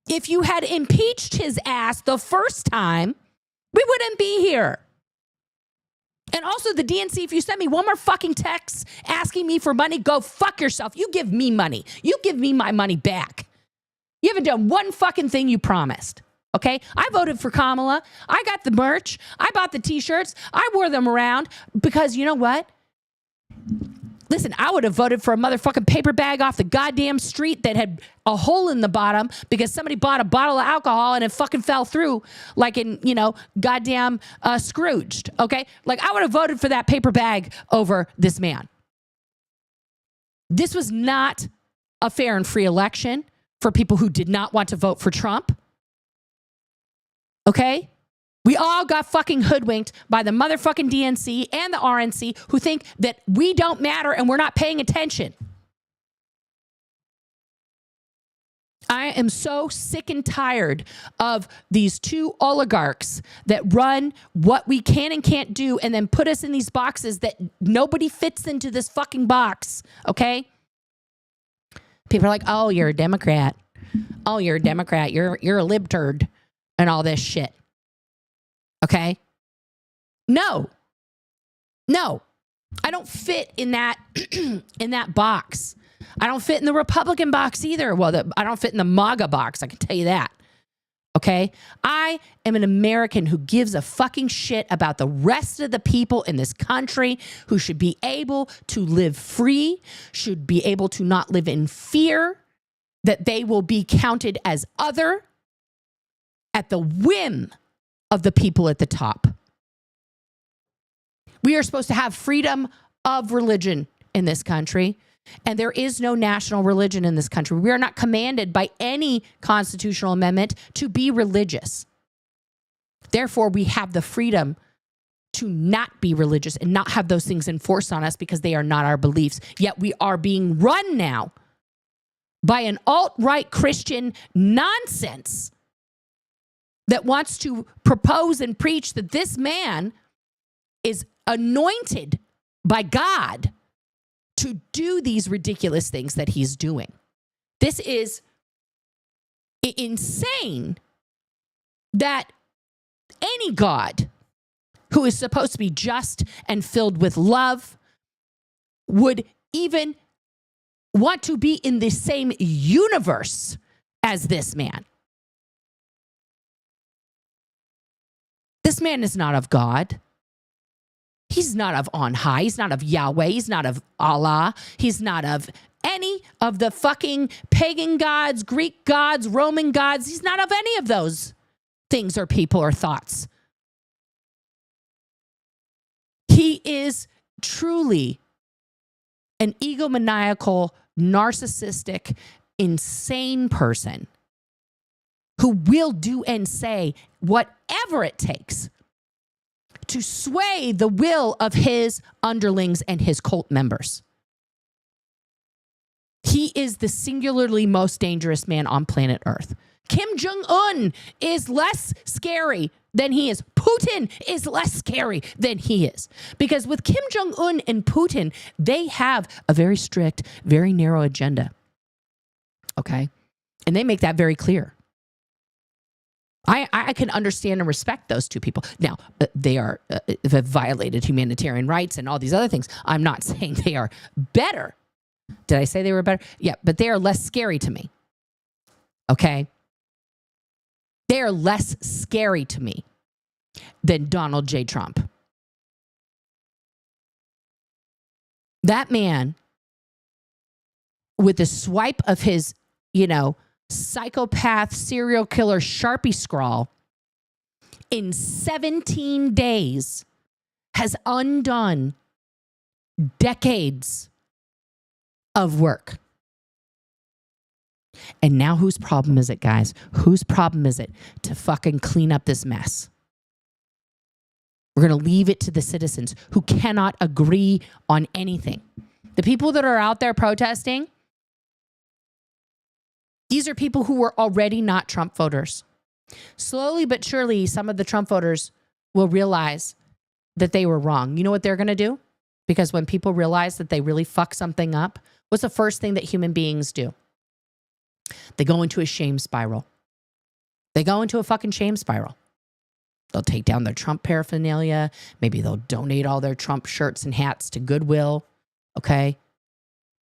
Speaker 2: If you had impeached his ass the first time, we wouldn't be here. And also the DNC, if you send me one more fucking text asking me for money, go fuck yourself. You give me money. You give me my money back. You haven't done one fucking thing you promised. Okay? I voted for Kamala. I got the merch. I bought the t-shirts. I wore them around because you know what? Listen, I would have voted for a motherfucking paper bag off the goddamn street that had a hole in the bottom because somebody bought a bottle of alcohol and it fucking fell through like in, you know, goddamn Scrooged, okay? Like, I would have voted for that paper bag over this man. This was not a fair and free election for people who did not want to vote for Trump, okay? We all got fucking hoodwinked by the motherfucking DNC and the RNC who think that we don't matter and we're not paying attention. I am so sick and tired of these two oligarchs that run what we can and can't do and then put us in these boxes that nobody fits into this fucking box, okay? People are like, oh, you're a Democrat. Oh, you're a Democrat. You're a libturd and all this shit. Okay? No. I don't fit in that in that box. I don't fit in the Republican box either. Well, I don't fit in the MAGA box. I can tell you that. Okay? I am an American who gives a fucking shit about the rest of the people in this country who should be able to live free, should be able to not live in fear that they will be counted as other at the whim of the people at the top. We are supposed to have freedom of religion in this country, and there is no national religion in this country. We are not commanded by any constitutional amendment to be religious. Therefore, we have the freedom to not be religious and not have those things enforced on us because they are not our beliefs. Yet we are being run now by an alt-right Christian nonsense that wants to propose and preach that this man is anointed by God to do these ridiculous things that he's doing. This is insane that any God who is supposed to be just and filled with love would even want to be in the same universe as this man. This man is not of God. He's not of on high. He's not of Yahweh. He's not of Allah. He's not of any of the fucking pagan gods, Greek gods, Roman gods. He's not of any of those things or people or thoughts. He is truly an egomaniacal, narcissistic, insane person who will do and say whatever it takes to sway the will of his underlings and his cult members. He is the singularly most dangerous man on planet Earth. Kim Jong-un is less scary than he is. Putin is less scary than he is. Because with Kim Jong-un and Putin, they have a very strict, very narrow agenda. Okay? And they make that very clear. I can understand and respect those two people. Now, they have violated humanitarian rights and all these other things. I'm not saying they are better. Did I say they were better? Yeah, but they are less scary to me. Okay? They are less scary to me than Donald J. Trump. That man, with the swipe of his, psychopath, serial killer, Sharpie scrawl, in 17 days has undone decades of work. And now whose problem is it, guys? Whose problem is it to fucking clean up this mess? We're going to leave it to the citizens who cannot agree on anything. The people that are out there protesting, these are people who were already not Trump voters. Slowly but surely, some of the Trump voters will realize that they were wrong. You know what they're going to do? Because when people realize that they really fuck something up, what's the first thing that human beings do? They go into a shame spiral. They go into a fucking shame spiral. They'll take down their Trump paraphernalia. Maybe they'll donate all their Trump shirts and hats to Goodwill. Okay?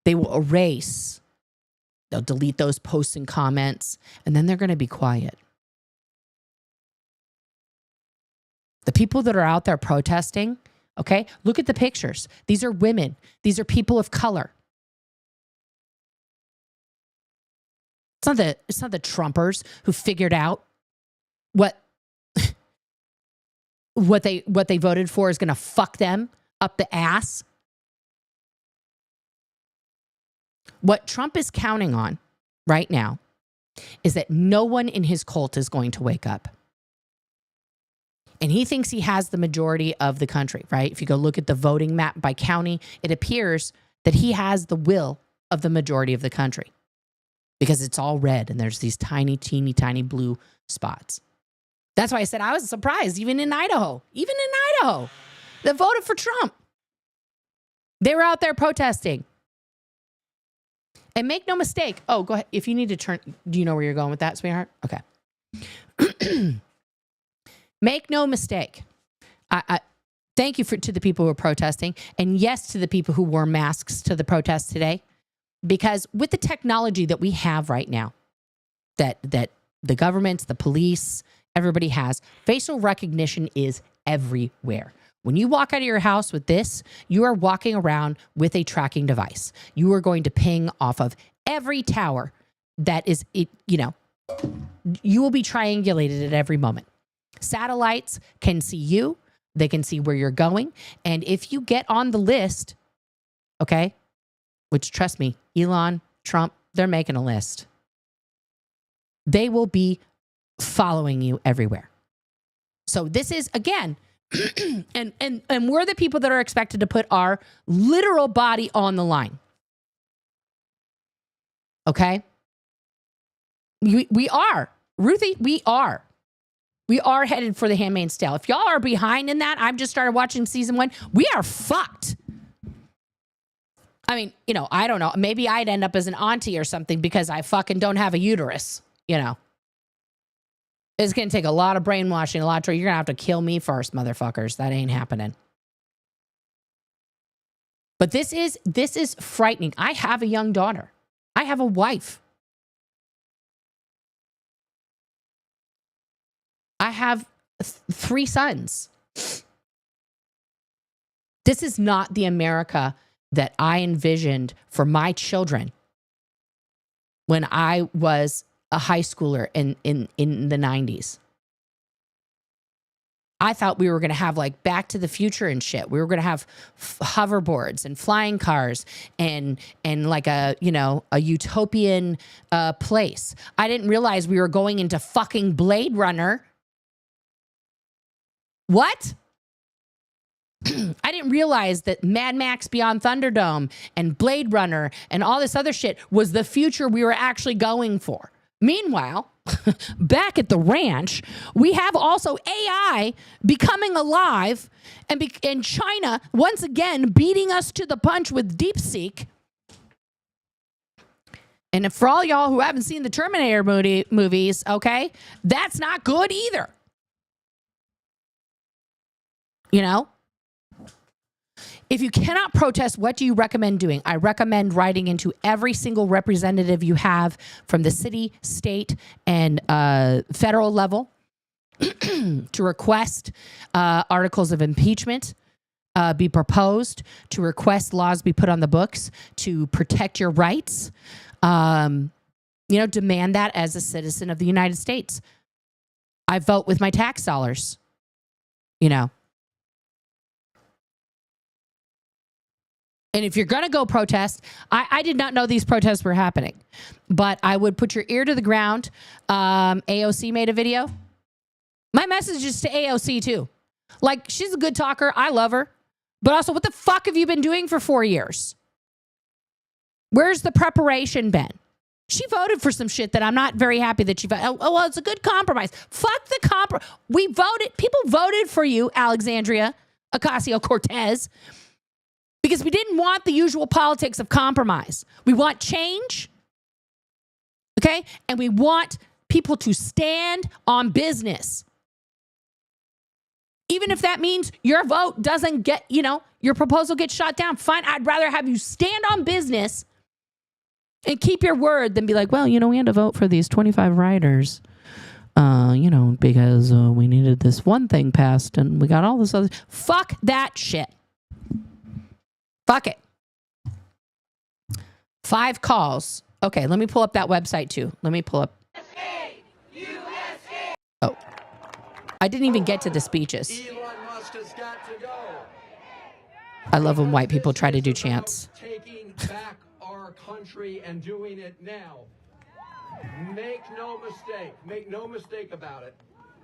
Speaker 2: They will erase. They'll delete those posts and comments, and then they're going to be quiet. The people that are out there protesting, okay, look at the pictures. These are women. These are people of color. It's not the Trumpers who figured out what they voted for is going to fuck them up the ass. What Trump is counting on right now is that no one in his cult is going to wake up. And he thinks he has the majority of the country, right? If you go look at the voting map by county, it appears that he has the will of the majority of the country because it's all red and there's these tiny, teeny, tiny blue spots. That's why I said I was surprised, even in Idaho, that voted for Trump. They were out there protesting. And make no mistake. Oh, go ahead. If you need to turn, do you know where you're going with that, sweetheart? Okay. Make no mistake. Thank you to the people who are protesting. And yes, to the people who wore masks to the protest today. Because with the technology that we have right now, that the government, the police, everybody has, facial recognition is everywhere. When you walk out of your house with this, you are walking around with a tracking device. You are going to ping off of every tower that is, you will be triangulated at every moment. Satellites can see you. They can see where you're going. And if you get on the list, okay, which trust me, Elon, Trump, they're making a list. They will be following you everywhere. So this is, again, and we're the people that are expected to put our literal body on the line. Okay? We are. Ruthie, we are. We are headed for the Handmaid's Tale. If y'all are behind in that, I've just started watching season 1. We are fucked. I mean, I don't know. Maybe I'd end up as an auntie or something because I fucking don't have a uterus, It's going to take a lot of brainwashing, a lot of... You're going to have to kill me first, motherfuckers. That ain't happening. But this is frightening. I have a young daughter. I have a wife. I have 3 sons. This is not the America that I envisioned for my children when I was a high schooler in the 90s. I thought we were going to have like Back to the Future and shit. We were going to have hoverboards and flying cars and like a utopian place. I didn't realize we were going into fucking Blade Runner. What? I didn't realize that Mad Max Beyond Thunderdome and Blade Runner and all this other shit was the future we were actually going for. Meanwhile, back at the ranch, we have also AI becoming alive and China once again beating us to the punch with DeepSeek. And for all y'all who haven't seen the Terminator movies, okay, that's not good either. If you cannot protest, what do you recommend doing? I recommend writing into every single representative you have from the city, state, and federal level to request articles of impeachment be proposed, to request laws be put on the books to protect your rights. Demand that as a citizen of the United States. I vote with my tax dollars, And if you're going to go protest, I did not know these protests were happening, but I would put your ear to the ground. AOC made a video. My message is to AOC too. Like, she's a good talker. I love her. But also, what the fuck have you been doing for 4 years? Where's the preparation been? She voted for some shit that I'm not very happy that she voted. Oh, well, it's a good compromise. Fuck the compromise. We voted. People voted for you, Alexandria Ocasio-Cortez. Because we didn't want the usual politics of compromise. We want change, okay? And we want people to stand on business. Even if that means your vote doesn't get, your proposal gets shot down, fine. I'd rather have you stand on business and keep your word than be like, well, we had to vote for these 25 riders, because we needed this one thing passed and we got all this other. Fuck that shit. Fuck it. 5 calls. Okay, let me pull up that website too. Let me pull up. USA. Oh, I didn't even get to the speeches.
Speaker 7: Elon Musk has got to go.
Speaker 2: I love when white people try to do chants.
Speaker 7: Taking back our country and doing it now. Make no mistake about it.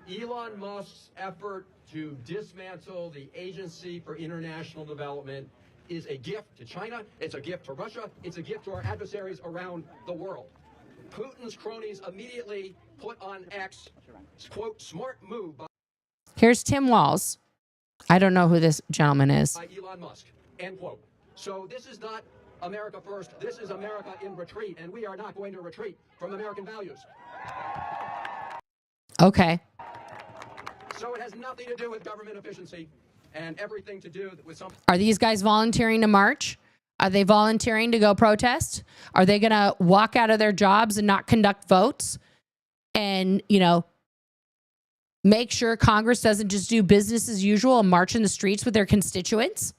Speaker 7: Elon Musk's effort to dismantle the Agency for International Development is a gift to China, it's a gift to Russia, it's a gift to our adversaries around the world. Putin's cronies immediately put on X, quote, smart move by...
Speaker 2: Here's Tim Walz. I don't know who this gentleman is.
Speaker 7: ...by Elon Musk, end quote. So this is not America first, this is America in retreat, and we are not going to retreat from American values.
Speaker 2: Okay.
Speaker 7: So it has nothing to do with government efficiency. and everything to do with some.
Speaker 2: Are these guys volunteering to march? Are they volunteering to go protest? Are they going to walk out of their jobs and not conduct votes? And, you know, make sure Congress doesn't just do business as usual and march in the streets with their constituents?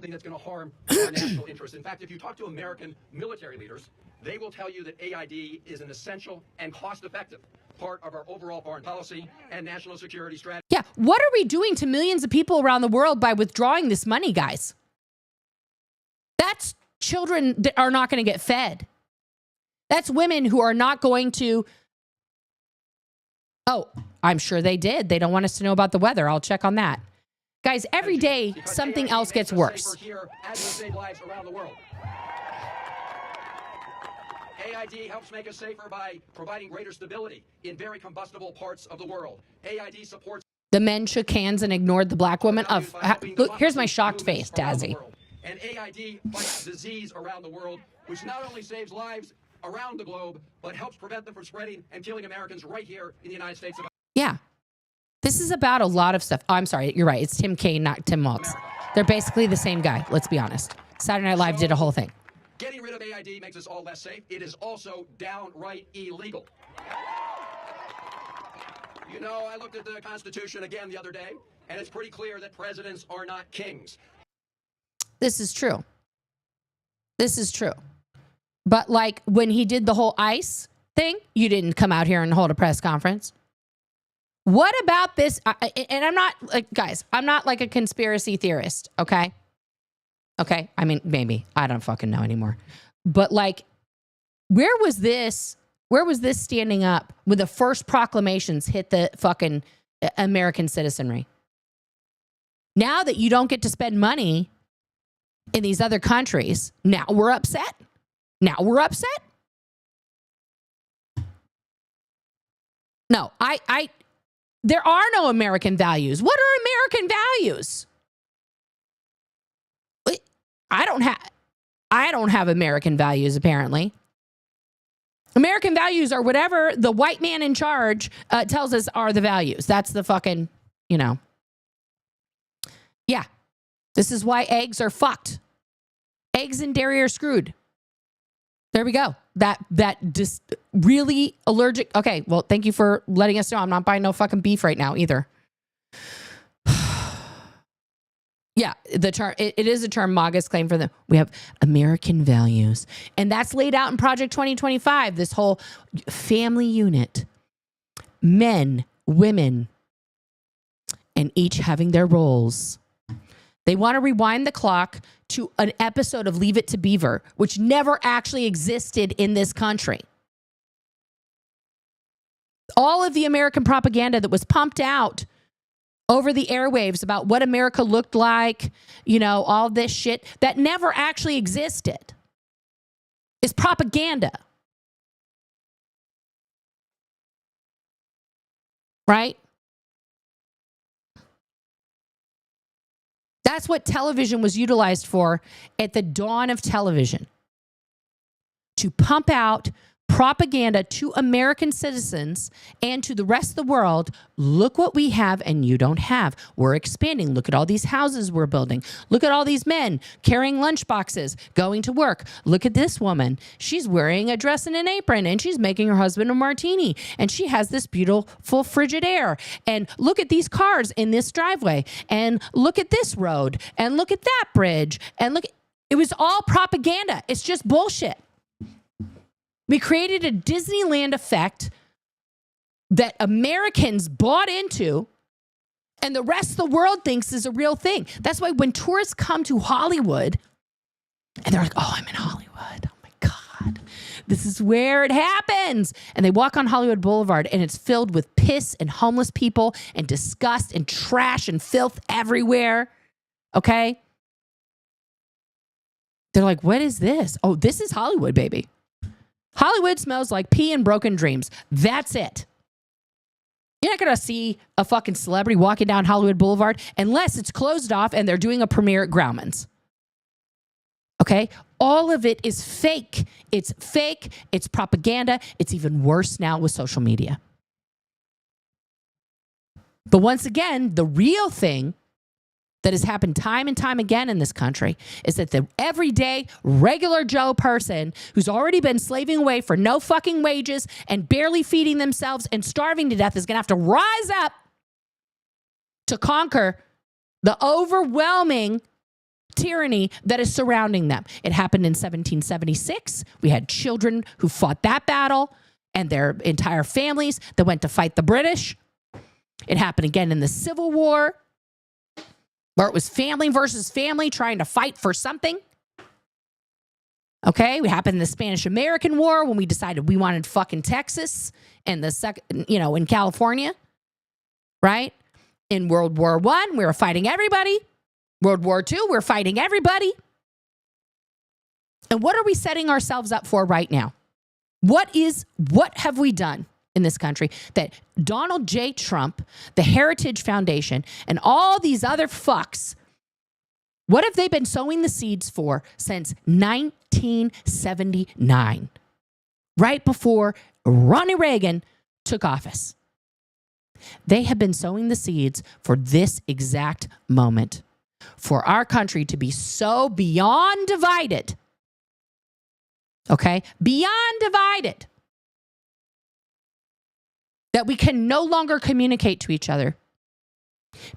Speaker 7: That's going to harm our national interests. In fact, if you talk to American military leaders, they will tell you that AID is an essential and cost-effective part of our overall foreign policy and national security strategy.
Speaker 2: Yeah, what are we doing to millions of people around the world by withdrawing this money, guys? That's children that are not going to get fed. That's women who are not going to... Oh, I'm sure they did. They don't want us to know about the weather. I'll check on that. Guys, every day something else gets worse.
Speaker 7: AID helps make us safer by providing greater stability in very combustible parts of the world. AID supports...
Speaker 2: The men shook hands and ignored the black woman. Look, here's my shocked face, Dazzy.
Speaker 7: And AID fights disease around the world, which not only saves lives around the globe, but helps prevent them from spreading and killing Americans right here in the United States.
Speaker 2: Yeah. This is about a lot of stuff. Oh, I'm sorry. You're right. It's Tim Kaine, not Tim Walz. They're basically the same guy. Let's be honest. Saturday Night Live did a whole thing.
Speaker 7: Getting rid of AID makes us all less safe. It is also downright illegal. You know, I looked at the Constitution again the other day, and it's pretty clear that presidents are not kings.
Speaker 2: This is true. This is true. But like when he did the whole ICE thing, you didn't come out here and hold a press conference. What about this? And I'm not like, guys, I'm not like a conspiracy theorist. Okay. Okay. I mean, maybe I don't fucking know anymore, but like, where was this standing up when the first proclamations hit the fucking American citizenry? Now that you don't get to spend money in these other countries, now we're upset. Now we're upset. No, there are no American values. What are American values? I don't have American values, apparently. American values are whatever the white man in charge tells us are the values. That's the fucking, you know. Yeah. This is why eggs are fucked. Eggs and dairy are screwed. There we go. That just really allergic. Okay, well, thank you for letting us know. I'm not buying no fucking beef right now either. Yeah, the term, it is a term MAGA's claim for them. We have American values. And that's laid out in Project 2025, this whole family unit. Men, women, and each having their roles. They want to rewind the clock to an episode of Leave It to Beaver, which never actually existed in this country. All of the American propaganda that was pumped out over the airwaves about what America looked like, you know, all this shit that never actually existed is propaganda. Right? That's what television was utilized for at the dawn of television. To pump out propaganda to American citizens and to the rest of the world. Look what we have and you don't have. We're expanding. Look at all these houses we're building. Look at all these men carrying lunchboxes, going to work. Look at this woman. She's wearing a dress and an apron and she's making her husband a martini and she has this beautiful Frigidaire. And look at these cars in this driveway and look at this road and look at that bridge and look. It was all propaganda. It's just bullshit. We created a Disneyland effect that Americans bought into and the rest of the world thinks is a real thing. That's why when tourists come to Hollywood and they're like, oh, I'm in Hollywood. Oh my God, this is where it happens. And they walk on Hollywood Boulevard and it's filled with piss and homeless people and disgust and trash and filth everywhere. Okay. They're like, what is this? Oh, this is Hollywood, baby. Hollywood smells like pee and broken dreams. That's it. You're not going to see a fucking celebrity walking down Hollywood Boulevard unless it's closed off and they're doing a premiere at Grauman's. Okay? All of it is fake. It's fake. It's propaganda. It's even worse now with social media. But once again, the real thing that has happened time and time again in this country is that the everyday, regular Joe person who's already been slaving away for no fucking wages and barely feeding themselves and starving to death is going to have to rise up to conquer the overwhelming tyranny that is surrounding them. It happened in 1776. We had children who fought that battle and their entire families that went to fight the British. It happened again in the Civil War, where it was family versus family trying to fight for something. Okay, it happened in the Spanish-American War when we decided we wanted fucking Texas and in California, right? In World War I, we were fighting everybody. World War II, we're fighting everybody. And what are we setting ourselves up for right now? What have we done in this country that Donald J. Trump, the Heritage Foundation, and all these other fucks, what have they been sowing the seeds for since 1979? Right before Ronald Reagan took office. They have been sowing the seeds for this exact moment. For our country to be so beyond divided. Okay? Beyond divided. That we can no longer communicate to each other.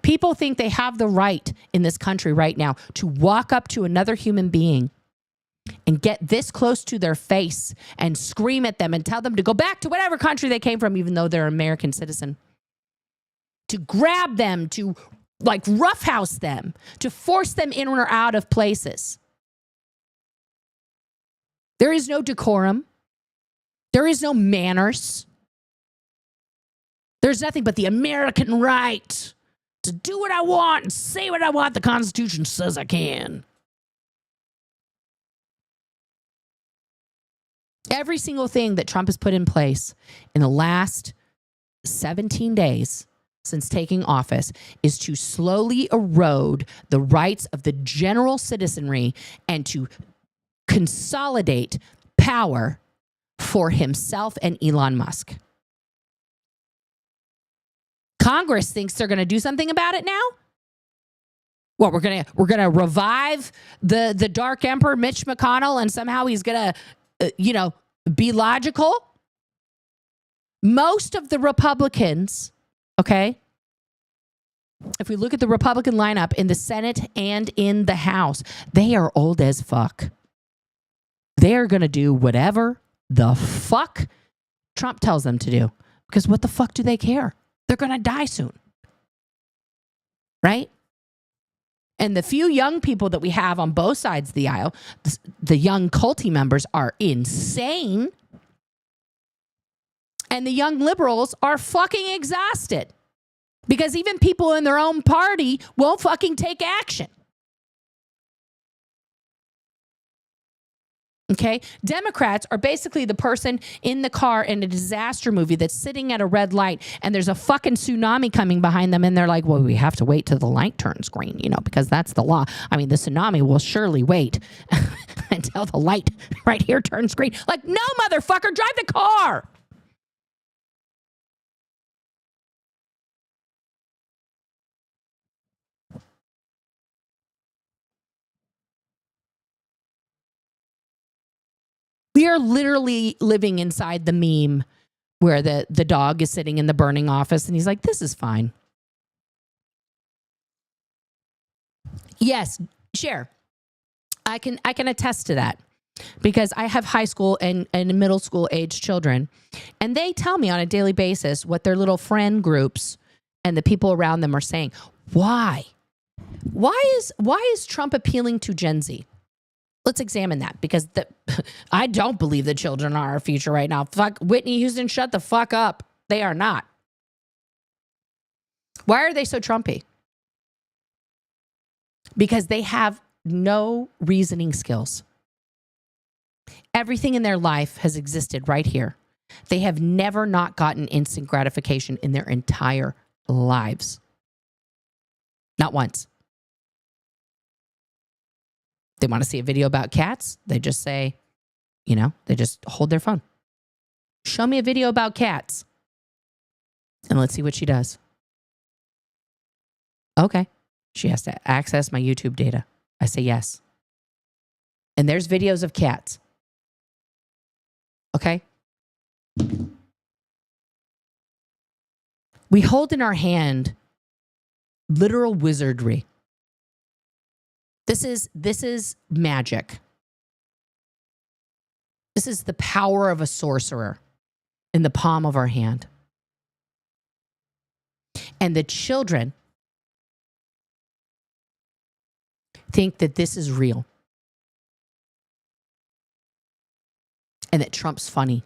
Speaker 2: People think they have the right in this country right now to walk up to another human being and get this close to their face and scream at them and tell them to go back to whatever country they came from, even though they're an American citizen. To grab them, to roughhouse them, to force them in or out of places. There is no decorum. There is no manners. There's nothing but the American right to do what I want and say what I want. The Constitution says I can. Every single thing that Trump has put in place in the last 17 days since taking office is to slowly erode the rights of the general citizenry and to consolidate power for himself and Elon Musk. Congress thinks they're going to do something about it now. Well, we're gonna revive the Dark Emperor Mitch McConnell, and somehow he's gonna, be logical. Most of the Republicans, okay, if we look at the Republican lineup in the Senate and in the House, they are old as fuck. They're gonna do whatever the fuck Trump tells them to do, because what the fuck do they care? They're going to die soon. Right? And the few young people that we have on both sides of the aisle, the young culty members are insane. And the young liberals are fucking exhausted. Because even people in their own party won't fucking take action. Okay? Democrats are basically the person in the car in a disaster movie that's sitting at a red light and there's a fucking tsunami coming behind them and they're like, well, we have to wait till the light turns green, because that's the law. I mean, the tsunami will surely wait until the light right here turns green. Like, no, motherfucker, drive the car. We are literally living inside the meme where the dog is sitting in the burning office and he's like, this is fine. Yes, Cher, I can attest to that because I have high school and middle school age children, and they tell me on a daily basis what their little friend groups and the people around them are saying. Why? Why is Trump appealing to Gen Z? Let's examine that, because I don't believe the children are our future right now. Fuck Whitney Houston, shut the fuck up. They are not. Why are they so Trumpy? Because they have no reasoning skills. Everything in their life has existed right here. They have never not gotten instant gratification in their entire lives. Not once. They want to see a video about cats, they just say, they just hold their phone. Show me a video about cats. And let's see what she does. Okay. She has to access my YouTube data. I say yes. And there's videos of cats. Okay? We hold in our hand literal wizardry. This is magic. This is the power of a sorcerer in the palm of our hand. And the children think that this is real. And that Trump's funny.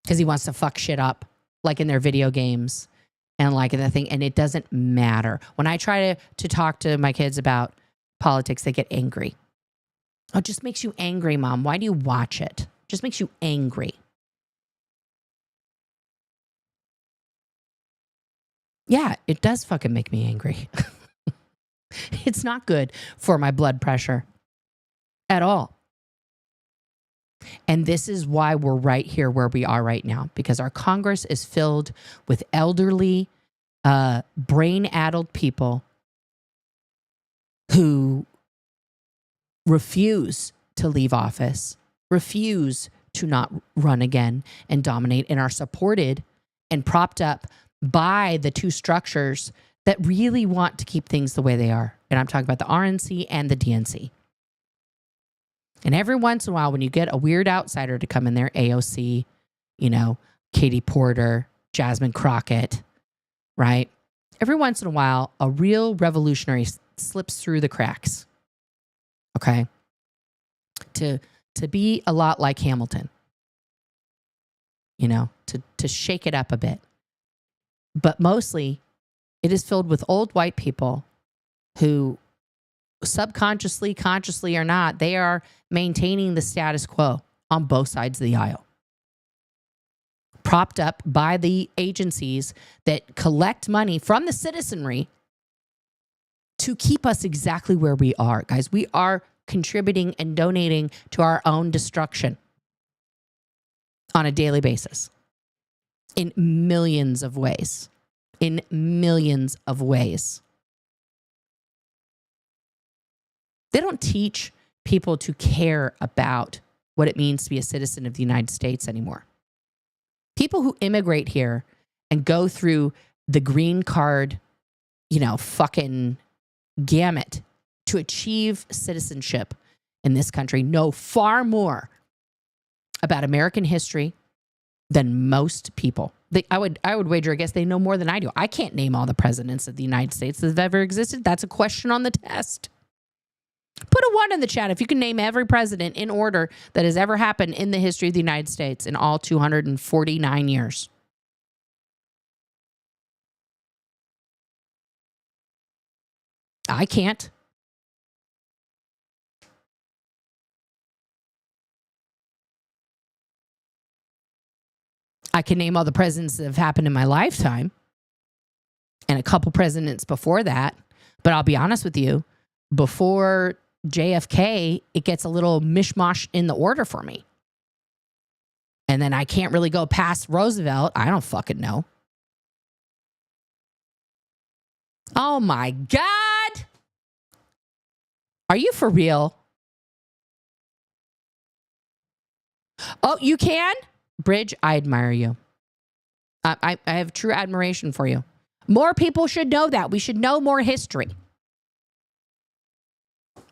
Speaker 2: Because he wants to fuck shit up, like in their video games and like in the thing. And it doesn't matter. When I try to talk to my kids about politics, they get angry. Oh, it just makes you angry, Mom. Why do you watch it? It just makes you angry. Yeah, it does fucking make me angry. It's not good for my blood pressure at all. And this is why we're right here where we are right now, because our Congress is filled with elderly, brain-addled people who refuse to leave office, refuse to not run again and dominate, and are supported and propped up by the two structures that really want to keep things the way they are. And I'm talking about the RNC and the DNC. And every once in a while, when you get a weird outsider to come in there, AOC, Katie Porter, Jasmine Crockett, right? Every once in a while, a real revolutionary slips through the cracks. Okay? To be a lot like Hamilton. To shake it up a bit. But mostly, it is filled with old white people who subconsciously, consciously or not, they are maintaining the status quo on both sides of the aisle. Propped up by the agencies that collect money from the citizenry to keep us exactly where we are. Guys, we are contributing and donating to our own destruction on a daily basis in millions of ways. In millions of ways. They don't teach people to care about what it means to be a citizen of the United States anymore. People who immigrate here and go through the green card, fucking gamut to achieve citizenship in this country know far more about American history than most people. I would wager, I guess they know more than I do. I can't name all the presidents of the United States that have ever existed. That's a question on the test. Put a 1 in the chat if you can name every president in order that has ever happened in the history of the United States in all 249 years. I can't. I can name all the presidents that have happened in my lifetime and a couple presidents before that. But I'll be honest with you, before JFK, it gets a little mishmash in the order for me. And then I can't really go past Roosevelt. I don't fucking know. Oh my God. Are you for real? Oh, you can? Bridge, I admire you. I have true admiration for you. More people should know that. We should know more history.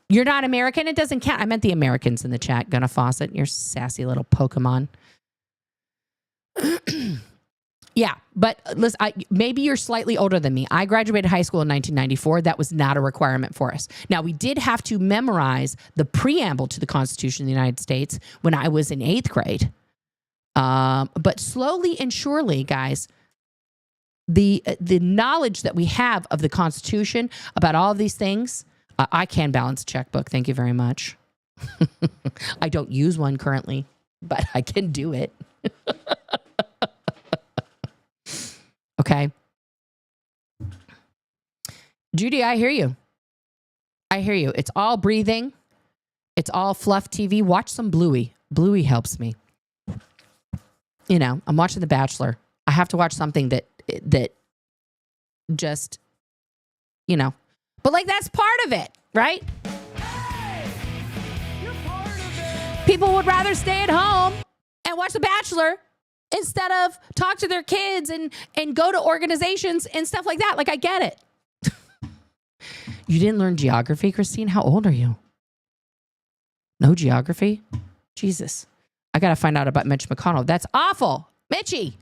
Speaker 2: You're not American? It doesn't count. I meant the Americans in the chat. Gunna Fawcett, you're sassy little Pokemon. Yeah, but listen, maybe you're slightly older than me. I graduated high school in 1994. That was not a requirement for us. Now, we did have to memorize the preamble to the Constitution of the United States when I was in 8th grade. But slowly and surely, guys, the knowledge that we have of the Constitution about all of these things, I can balance a checkbook. Thank you very much. I don't use one currently, but I can do it. Okay. Judy, I hear you. I hear you. It's all breathing. It's all fluff TV. Watch some Bluey. Bluey helps me. I'm watching The Bachelor. I have to watch something that just you know. But like, that's part of it, right? People would rather stay at home and watch The Bachelor instead of talk to their kids and go to organizations and stuff like that. Like, I get it. You didn't learn geography, Christine? How old are you? No geography? Jesus. I got to find out about Mitch McConnell. That's awful. Mitchie.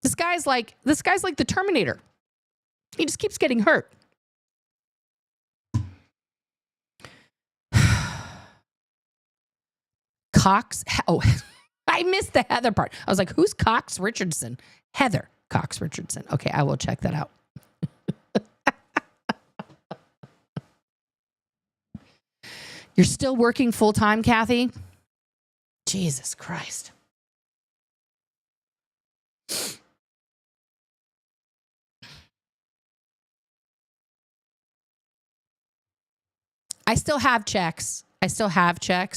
Speaker 2: This guy's like the Terminator. He just keeps getting hurt. Cox. Oh, I missed the Heather part. I was like, who's Cox Richardson? Heather Cox Richardson. Okay, I will check that out. You're still working full time, Kathy? Jesus Christ. I still have checks.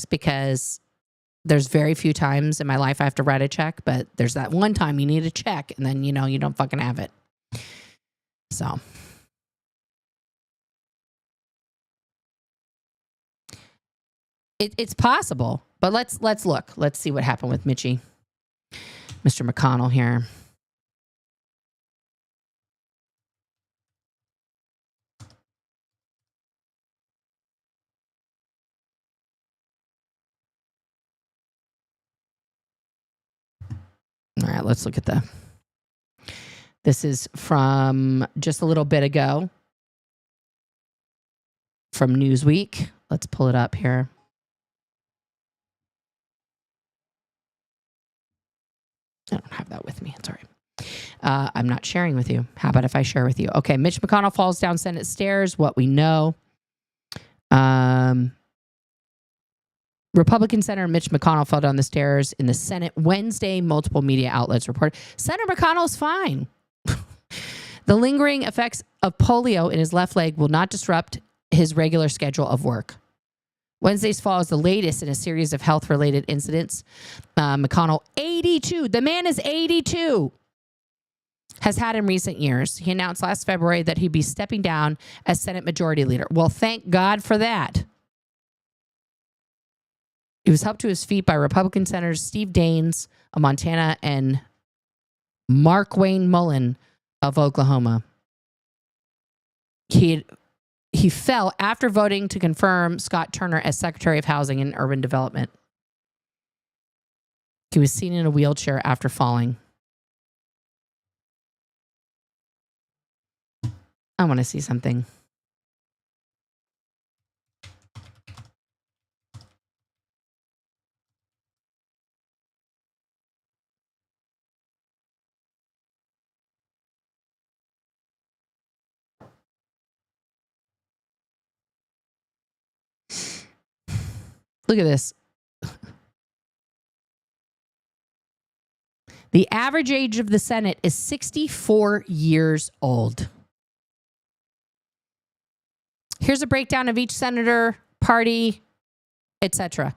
Speaker 2: Because there's very few times in my life I have to write a check, but there's that one time you need a check and then, you know, you don't fucking have it. So. It's possible, but let's look. Let's see what happened with Mitchie. Mr. McConnell here. All right, let's look at this is from just a little bit ago from Newsweek. Let's pull it up here. I don't have that with me. It's all right. I'm not sharing with you. How about if I share with you? Okay, Mitch McConnell falls down Senate stairs. What we know. Republican Senator Mitch McConnell fell down the stairs in the Senate Wednesday, multiple media outlets report. Senator McConnell's fine. The lingering effects of polio in his left leg will not disrupt his regular schedule of work. Wednesday's fall is the latest in a series of health-related incidents. McConnell, 82, the man is 82, has had in recent years. He announced last February that he'd be stepping down as Senate Majority Leader. Well, thank God for that. He was helped to his feet by Republican Senators Steve Daines of Montana and Markwayne Mullin of Oklahoma. He fell after voting to confirm Scott Turner as Secretary of Housing and Urban Development. He was seen in a wheelchair after falling. I want to see something. Look at this. The average age of the Senate is 64 years old. Here's a breakdown of each senator, party, etc.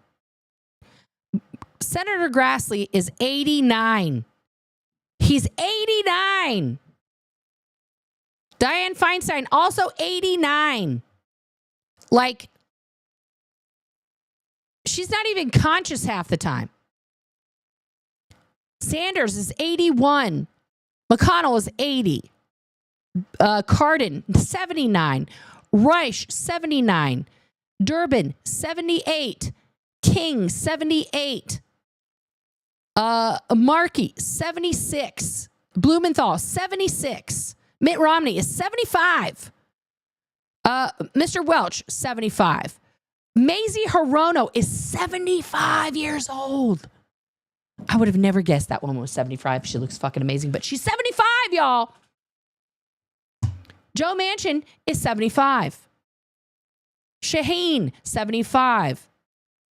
Speaker 2: Senator Grassley is 89. He's 89. Dianne Feinstein, also 89. Like, she's not even conscious half the time. Sanders is 81. McConnell is 80. Cardin, 79. Reich, 79. Durbin, 78. King, 78. Markey, 76. Blumenthal, 76. Mitt Romney is 75. Mr. Welch, 75. Mazie Hirono is 75 years old. I would have never guessed that woman was 75. She looks fucking amazing, but she's 75, y'all. Joe Manchin is 75. Shaheen, 75.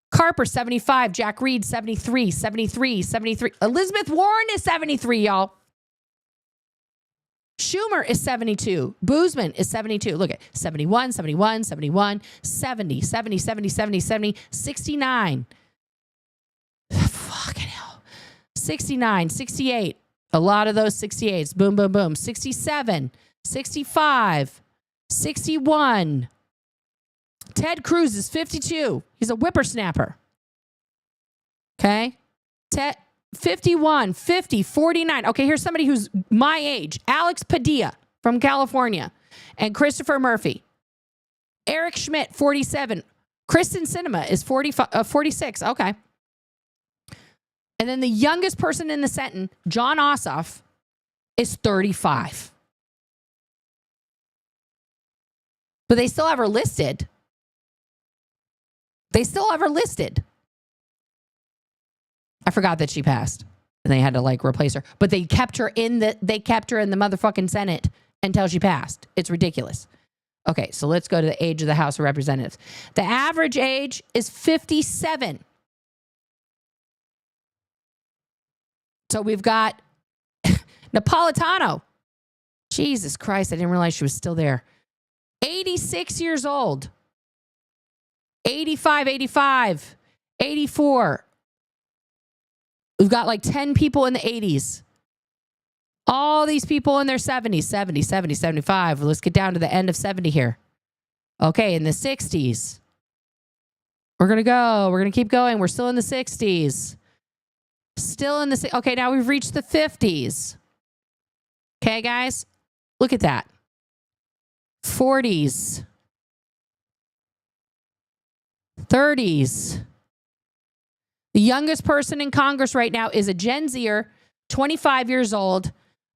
Speaker 2: Carper, 75. Jack Reed, 73, 73, 73. Elizabeth Warren is 73, y'all. Schumer is 72. Boozman is 72. Look at 71, 71, 71, 70, 70, 70, 70, 70, 69. Fucking hell. 69, 68. A lot of those 68s. Boom, boom, boom. 67, 65, 61. Ted Cruz is 52. He's a whippersnapper. Okay? 51, 50, 49. Okay, here's somebody who's my age. Alex Padilla from California and Christopher Murphy. Eric Schmidt, 47. Kristen Sinema is 46. Okay. And then the youngest person in the Senate, John Ossoff, is 35. But they still have her listed. They still have her listed. I forgot that she passed. And they had to like replace her. But they kept her in the motherfucking Senate until she passed. It's ridiculous. Okay, so let's go to the age of the House of Representatives. The average age is 57. So we've got Napolitano. Jesus Christ, I didn't realize she was still there. 86 years old. 85, 85, 84. We've got like 10 people in the 80s. All these people in their 70s, 70, 70, 75. Let's get down to the end of 70 here. Okay, in the 60s. We're going to go. We're going to keep going. We're still in the 60s. Still in the... Okay, now we've reached the 50s. Okay, guys? Look at that. 40s. 30s. The youngest person in Congress right now is a Gen Zer, 25 years old,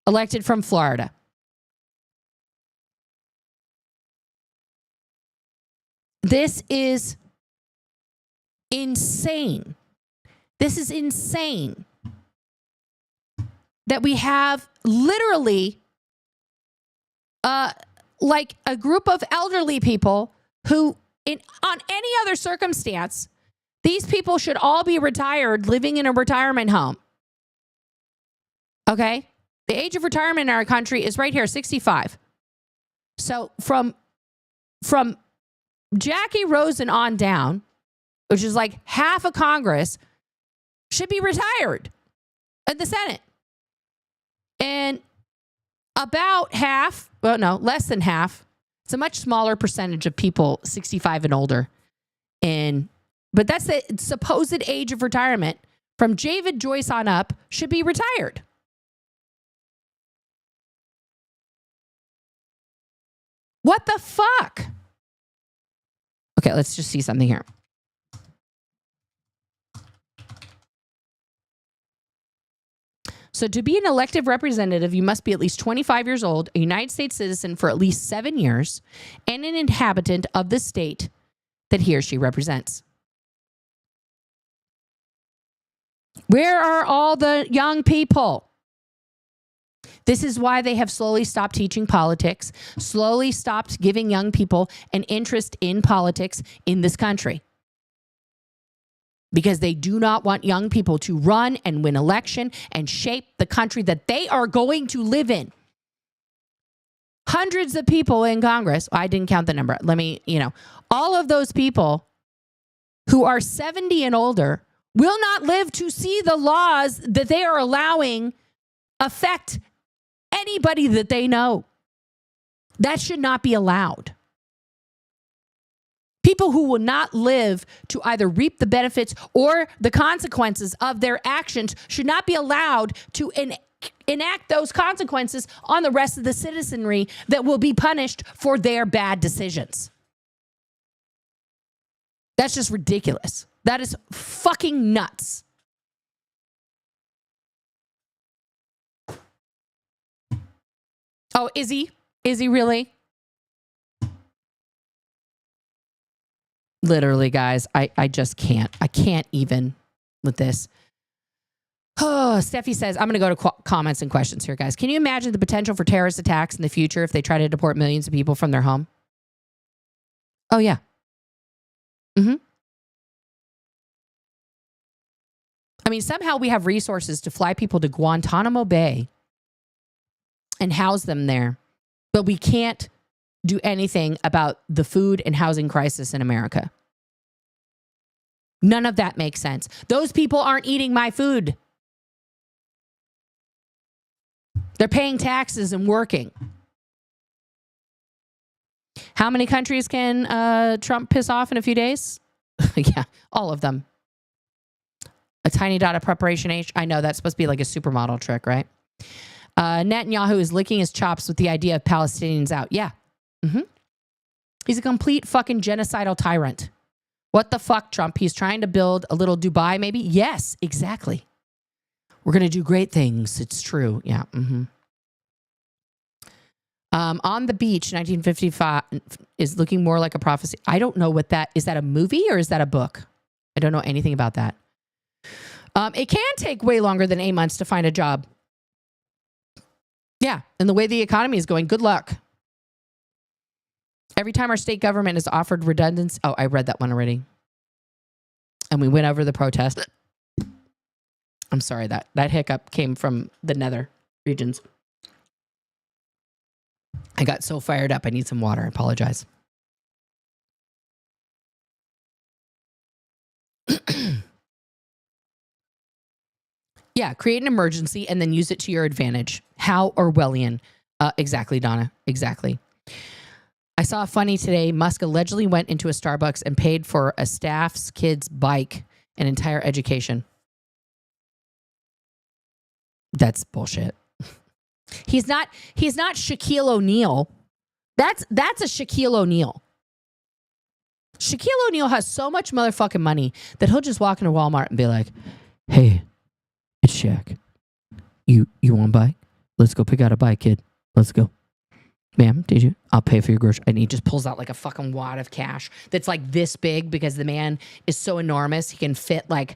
Speaker 2: elected from Florida. This is insane. This is insane that we have literally like a group of elderly people who on any other circumstance, these people should all be retired, living in a retirement home. Okay? The age of retirement in our country is right here, 65. So from Jackie Rosen on down, which is like half of Congress, should be retired in the Senate. And about half, well, no, less than half. It's a much smaller percentage of people 65 and older. But that's the supposed age of retirement. From David Joyce on up, should be retired. What the fuck? Okay, let's just see something here. So to be an elected representative, you must be at least 25 years old, a United States citizen for at least 7 years, and an inhabitant of the state that he or she represents. Where are all the young people? This is why they have slowly stopped teaching politics, slowly stopped giving young people an interest in politics in this country. Because they do not want young people to run and win election and shape the country that they are going to live in. Hundreds of people in Congress, I didn't count the number. All of those people who are 70 and older will not live to see the laws that they are allowing affect anybody that they know. That should not be allowed. People who will not live to either reap the benefits or the consequences of their actions should not be allowed to enact those consequences on the rest of the citizenry that will be punished for their bad decisions. That's just ridiculous. That is fucking nuts. Oh, is he? Is he really? Literally, guys, I just can't. I can't even with this. Oh, Steffi says, I'm going to go to comments and questions here, guys. Can you imagine the potential for terrorist attacks in the future if they try to deport millions of people from their home? Oh, yeah. Mm-hmm. I mean, somehow we have resources to fly people to Guantanamo Bay and house them there, but we can't do anything about the food and housing crisis in America. None of that makes sense. Those people aren't eating my food. They're paying taxes and working. How many countries can Trump piss off in a few days? Yeah, all of them. A tiny dot of preparation H. I know that's supposed to be like a supermodel trick, right? Netanyahu is licking his chops with the idea of Palestinians out. Yeah. He's a complete fucking genocidal tyrant. What the fuck, Trump? He's trying to build a little Dubai, maybe? Yes, exactly. We're going to do great things. It's true. Yeah. On the Beach, 1955, is looking more like a prophecy. I don't know what that is. That a movie or is that a book? I don't know anything about that. It can take way longer than 8 months to find a job. Yeah. And the way the economy is going, good luck. Every time our state government is offered redundancy. Oh, I read that one already. And we went over the protest. I'm sorry, that hiccup came from the nether regions. I got so fired up. I need some water. I apologize. Yeah, create an emergency and then use it to your advantage. How Orwellian. Exactly, Donna. Exactly. I saw a funny today. Musk allegedly went into a Starbucks and paid for a staff's kid's bike and entire education. That's bullshit. He's not Shaquille O'Neal. That's a Shaquille O'Neal. Shaquille O'Neal has so much motherfucking money that he'll just walk into Walmart and be like, "Hey, it's Shaq. You want a bike? Let's go pick out a bike, kid. Let's go. Ma'am, did you? I'll pay for your groceries." And he just pulls out like a fucking wad of cash that's like this big because the man is so enormous. He can fit like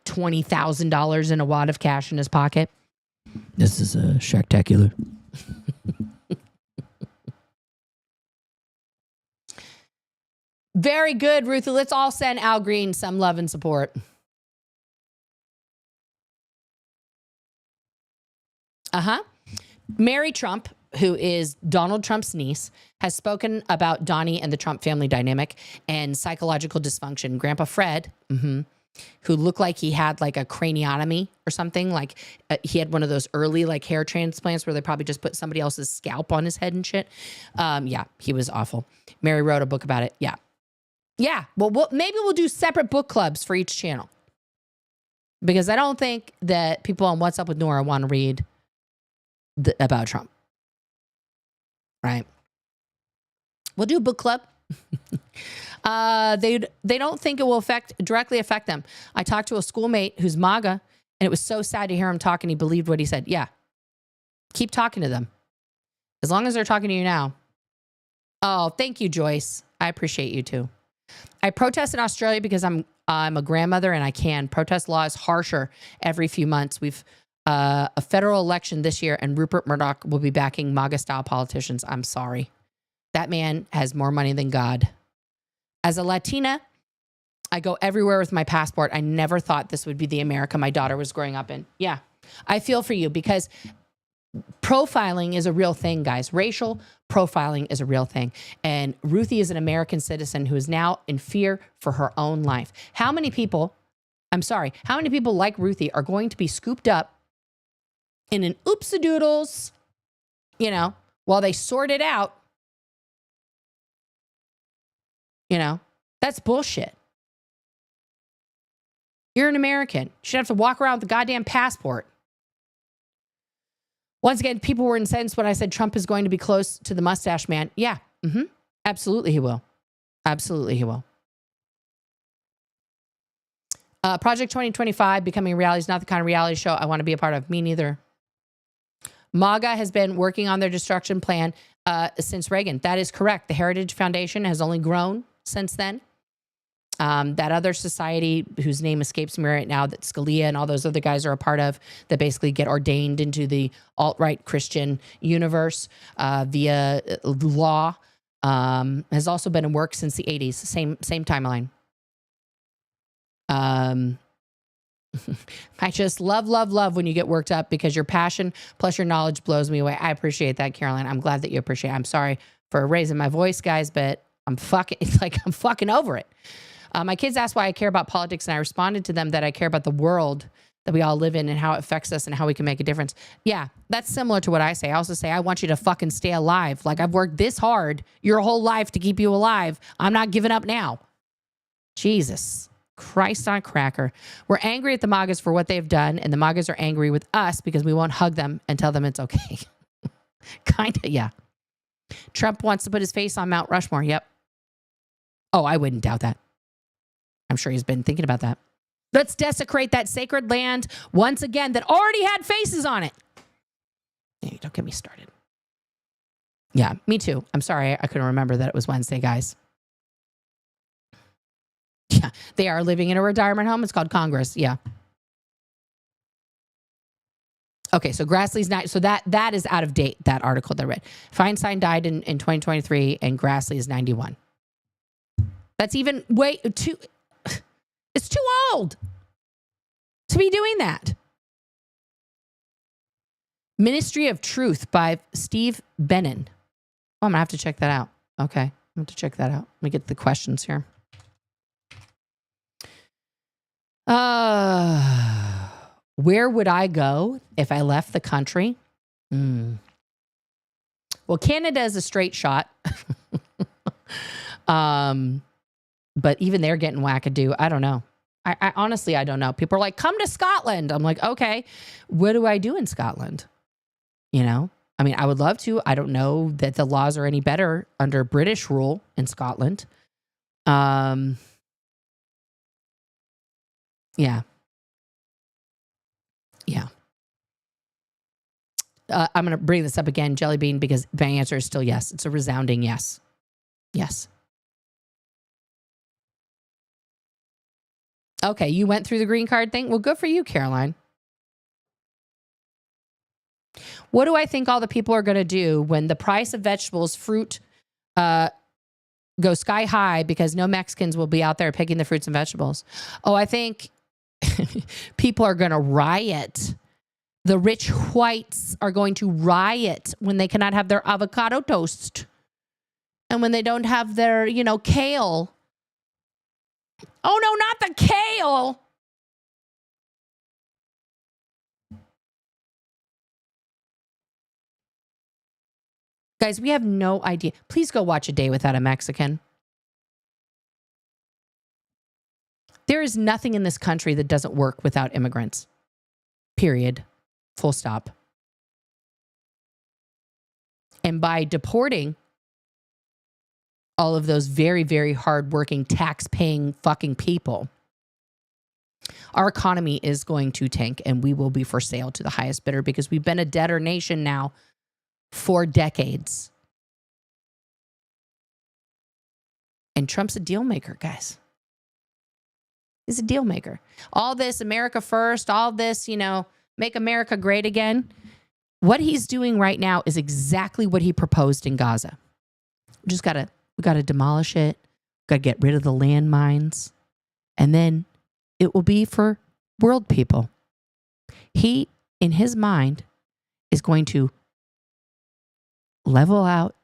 Speaker 2: $20,000 in a wad of cash in his pocket. This is a Shaqtacular. Very good, Ruthie. Let's all send Al Green some love and support. Mary Trump, who is Donald Trump's niece, has spoken about Donnie and the Trump family dynamic and psychological dysfunction. Grandpa Fred, who looked like he had like a craniotomy or something, like he had one of those early like hair transplants where they probably just put somebody else's scalp on his head and shit. Yeah, he was awful. Mary wrote a book about it. Yeah. Well, maybe we'll do separate book clubs for each channel because I don't think that people on What's Up with Nora want to read about Trump. Right. We'll do book club. They don't think it will directly affect them. I talked to a schoolmate who's MAGA, and it was so sad to hear him talk, and he believed what he said. Yeah. Keep talking to them. As long as they're talking to you now. Oh, thank you, Joyce. I appreciate you too. I protest in Australia because I'm a grandmother and I can. Protest law is harsher every few months. We've a federal election this year, and Rupert Murdoch will be backing MAGA-style politicians. I'm sorry. That man has more money than God. As a Latina, I go everywhere with my passport. I never thought this would be the America my daughter was growing up in. Yeah, I feel for you because profiling is a real thing, guys. Racial profiling is a real thing. And Ruthie is an American citizen who is now in fear for her own life. How many people like Ruthie are going to be scooped up in an oopsie-doodles, while they sort it out? That's bullshit. You're an American. You should have to walk around with a goddamn passport. Once again, people were incensed when I said Trump is going to be close to the mustache man. Yeah. Absolutely he will. Absolutely he will. Project 2025 becoming a reality is not the kind of reality show I want to be a part of. Me neither. MAGA has been working on their destruction plan since Reagan. That is correct. The Heritage Foundation has only grown since then. That other society whose name escapes me right now that Scalia and all those other guys are a part of that basically get ordained into the alt-right Christian universe via law has also been in work since the 80s. Same timeline. I just love when you get worked up because your passion plus your knowledge blows me away. I appreciate that, Caroline. I'm glad that you appreciate it. I'm sorry for raising my voice, guys, but I'm fucking over it. My kids asked why I care about politics, and I responded to them that I care about the world that we all live in and how it affects us and how we can make a difference. Yeah, that's similar to what I say. I also say, I want you to fucking stay alive. Like, I've worked this hard your whole life to keep you alive. I'm not giving up now. Jesus Christ on a cracker. We're angry at the MAGAs for what they've done, and the MAGAs are angry with us because we won't hug them and tell them it's okay. Kind of, yeah. Trump wants to put his face on Mount Rushmore. Yep. Oh, I wouldn't doubt that. I'm sure he's been thinking about that. Let's desecrate that sacred land once again that already had faces on it. Hey, don't get me started. Yeah, me too. I'm sorry. I couldn't remember that it was Wednesday, guys. Yeah, they are living in a retirement home. It's called Congress. Yeah. Okay, so Grassley's not. So that is out of date, that article that I read. Feinstein died in 2023 and Grassley is 91. That's even way too... It's too old to be doing that. Ministry of Truth by Steve Bannon. Oh, I'm going to have to check that out. Okay, I'm going to check that out. Let me get the questions here. Where would I go if I left the country? Well, Canada is a straight shot. But even they're getting wackadoo. I don't know. I honestly, I don't know. People are like, come to Scotland. I'm like, okay, what do I do in Scotland? You know, I mean, I would love to. I don't know that the laws are any better under British rule in Scotland. Yeah. Yeah. I'm going to bring this up again, Jelly Bean, because my answer is still yes. It's a resounding yes. Yes. Okay, you went through the green card thing? Well, good for you, Caroline. What do I think all the people are going to do when the price of vegetables, fruit, go sky high because no Mexicans will be out there picking the fruits and vegetables? Oh, I think people are going to riot. The rich whites are going to riot when they cannot have their avocado toast. And when they don't have their, kale. Oh, no, not the kale. Guys, we have no idea. Please go watch A Day Without a Mexican. There is nothing in this country that doesn't work without immigrants. Period. Full stop. And by deporting all of those very, very hardworking, tax-paying fucking people, our economy is going to tank and we will be for sale to the highest bidder because we've been a debtor nation now for decades. And Trump's a deal maker, guys. He's a deal maker. All this America first, all this, make America great again. What he's doing right now is exactly what he proposed in Gaza. We got to demolish it. Got to get rid of the landmines. And then it will be for world people. He, in his mind, is going to level out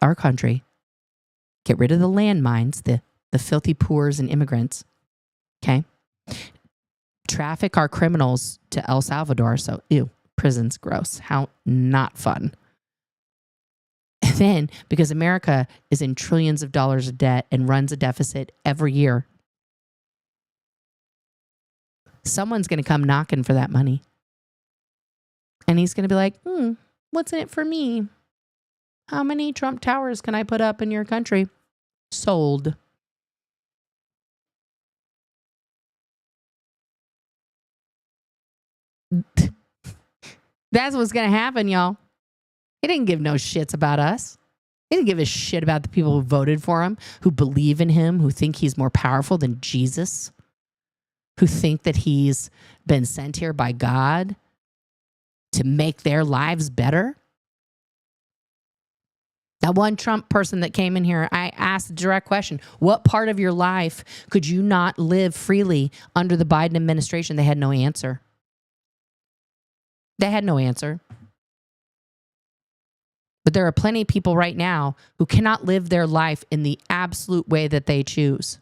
Speaker 2: our country, get rid of the landmines, the filthy poors and immigrants, okay? Traffic our criminals to El Salvador. So, prison's gross. How not fun. And then, because America is in trillions of dollars of debt and runs a deficit every year, someone's going to come knocking for that money. And he's going to be like, what's in it for me? How many Trump Towers can I put up in your country? Sold. That's what's going to happen, y'all. He didn't give no shits about us. He didn't give a shit about the people who voted for him, who believe in him, who think he's more powerful than Jesus, who think that he's been sent here by God to make their lives better. That one Trump person that came in here, I asked a direct question. What part of your life could you not live freely under the Biden administration? They had no answer. They had no answer. But there are plenty of people right now who cannot live their life in the absolute way that they choose.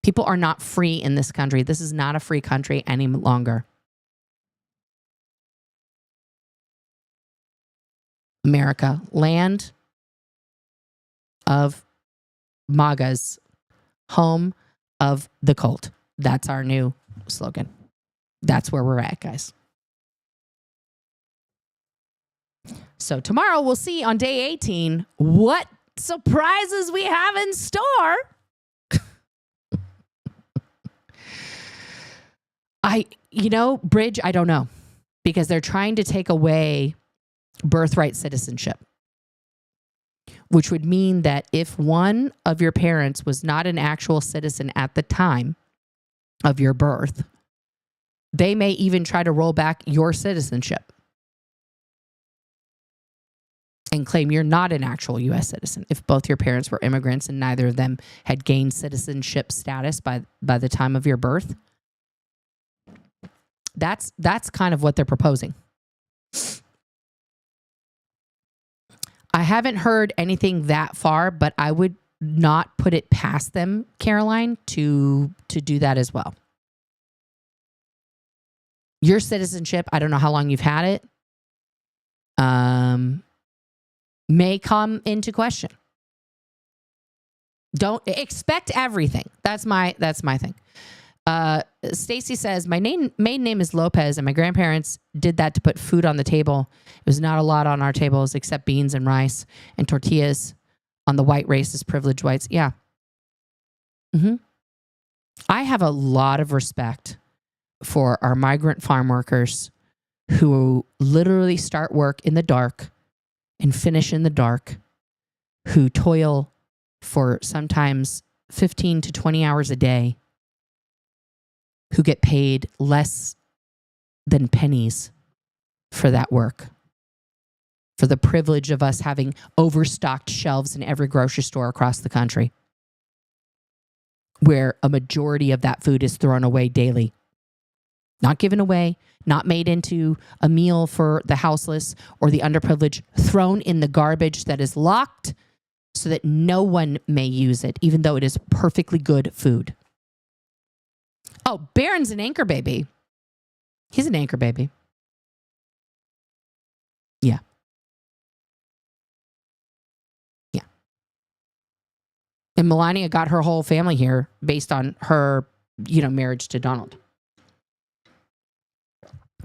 Speaker 2: People are not free in this country. This is not a free country any longer. America, land of MAGAs, home of the cult. That's our new slogan. That's where we're at, guys. So tomorrow we'll see on day 18 what surprises we have in store. Bridge, I don't know, because they're trying to take away birthright citizenship, which would mean that if one of your parents was not an actual citizen at the time of your birth, they may even try to roll back your citizenship and claim you're not an actual U.S. citizen if both your parents were immigrants and neither of them had gained citizenship status by the time of your birth. That's kind of what they're proposing. I haven't heard anything that far, but I would not put it past them, Caroline, to do that as well. Your citizenship, I don't know how long you've had it, may come into question. Don't expect everything. That's my thing. Stacy says, my maiden name is Lopez and my grandparents did that to put food on the table. It was not a lot on our tables except beans and rice and tortillas on the white races, privileged whites. Yeah. I have a lot of respect for our migrant farm workers who literally start work in the dark and finish in the dark, who toil for sometimes 15 to 20 hours a day, who get paid less than pennies for that work, for the privilege of us having overstocked shelves in every grocery store across the country, where a majority of that food is thrown away daily. Not given away, not made into a meal for the houseless or the underprivileged, thrown in the garbage that is locked so that no one may use it, even though it is perfectly good food. Oh, Barron's an anchor baby. He's an anchor baby. Yeah. Yeah. And Melania got her whole family here based on her, marriage to Donald.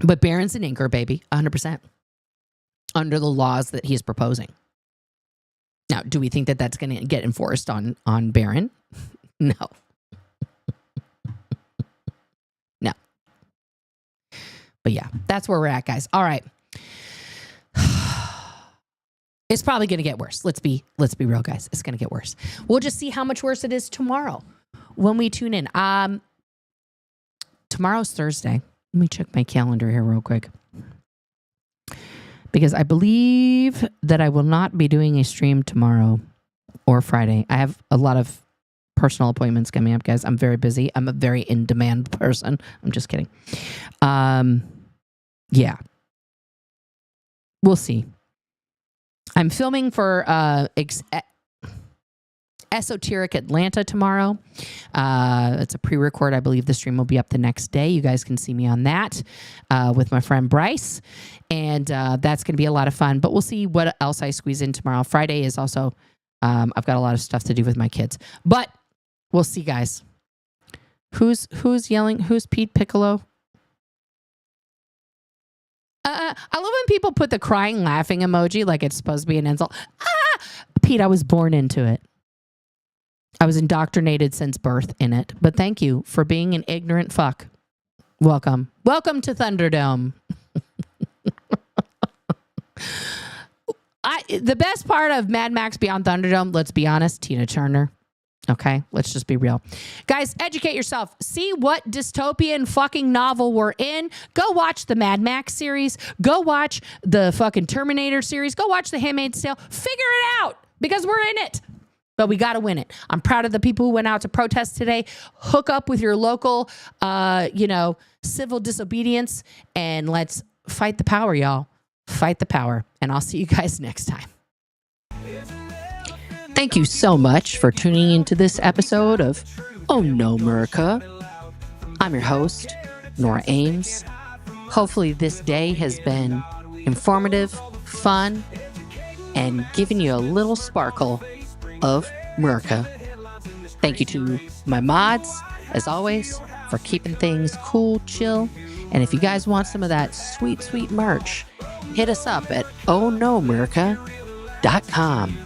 Speaker 2: But Barron's an anchor baby, 100%, under the laws that he's proposing. Now, do we think that that's going to get enforced on Barron? No. No. But yeah, that's where we're at, guys. All right. It's probably going to get worse. Let's be real, guys. It's going to get worse. We'll just see how much worse it is tomorrow when we tune in. Tomorrow's Thursday. Let me check my calendar here real quick, because I believe that I will not be doing a stream tomorrow or Friday. I have a lot of personal appointments coming up, guys. I'm very busy. I'm a very in-demand person. I'm just kidding. Yeah. We'll see. I'm filming for Esoteric Atlanta tomorrow. It's a pre-record. I believe the stream will be up the next day. You guys can see me on that with my friend Bryce. And that's going to be a lot of fun. But we'll see what else I squeeze in tomorrow. Friday is also, I've got a lot of stuff to do with my kids. But we'll see, guys. Who's yelling? Who's Pete Piccolo? I love when people put the crying, laughing emoji like it's supposed to be an insult. Pete, I was born into it. I was indoctrinated since birth in it. But thank you for being an ignorant fuck. Welcome. Welcome to Thunderdome. The best part of Mad Max Beyond Thunderdome, let's be honest, Tina Turner. Okay, let's just be real. Guys, educate yourself. See what dystopian fucking novel we're in. Go watch the Mad Max series. Go watch the fucking Terminator series. Go watch The Handmaid's Tale. Figure it out, because we're in it. But we got to win it. I'm proud of the people who went out to protest today. Hook up with your local, civil disobedience, and let's fight the power, y'all. Fight the power. And I'll see you guys next time. Thank you so much for tuning into this episode of Oh no, MERICA. I'm your host, Nora Ames. Hopefully this day has been informative, fun, and giving you a little sparkle of MERICA. Thank you to my mods, as always, for keeping things cool, chill. And if you guys want some of that sweet, sweet merch, hit us up at ohnomerica.com.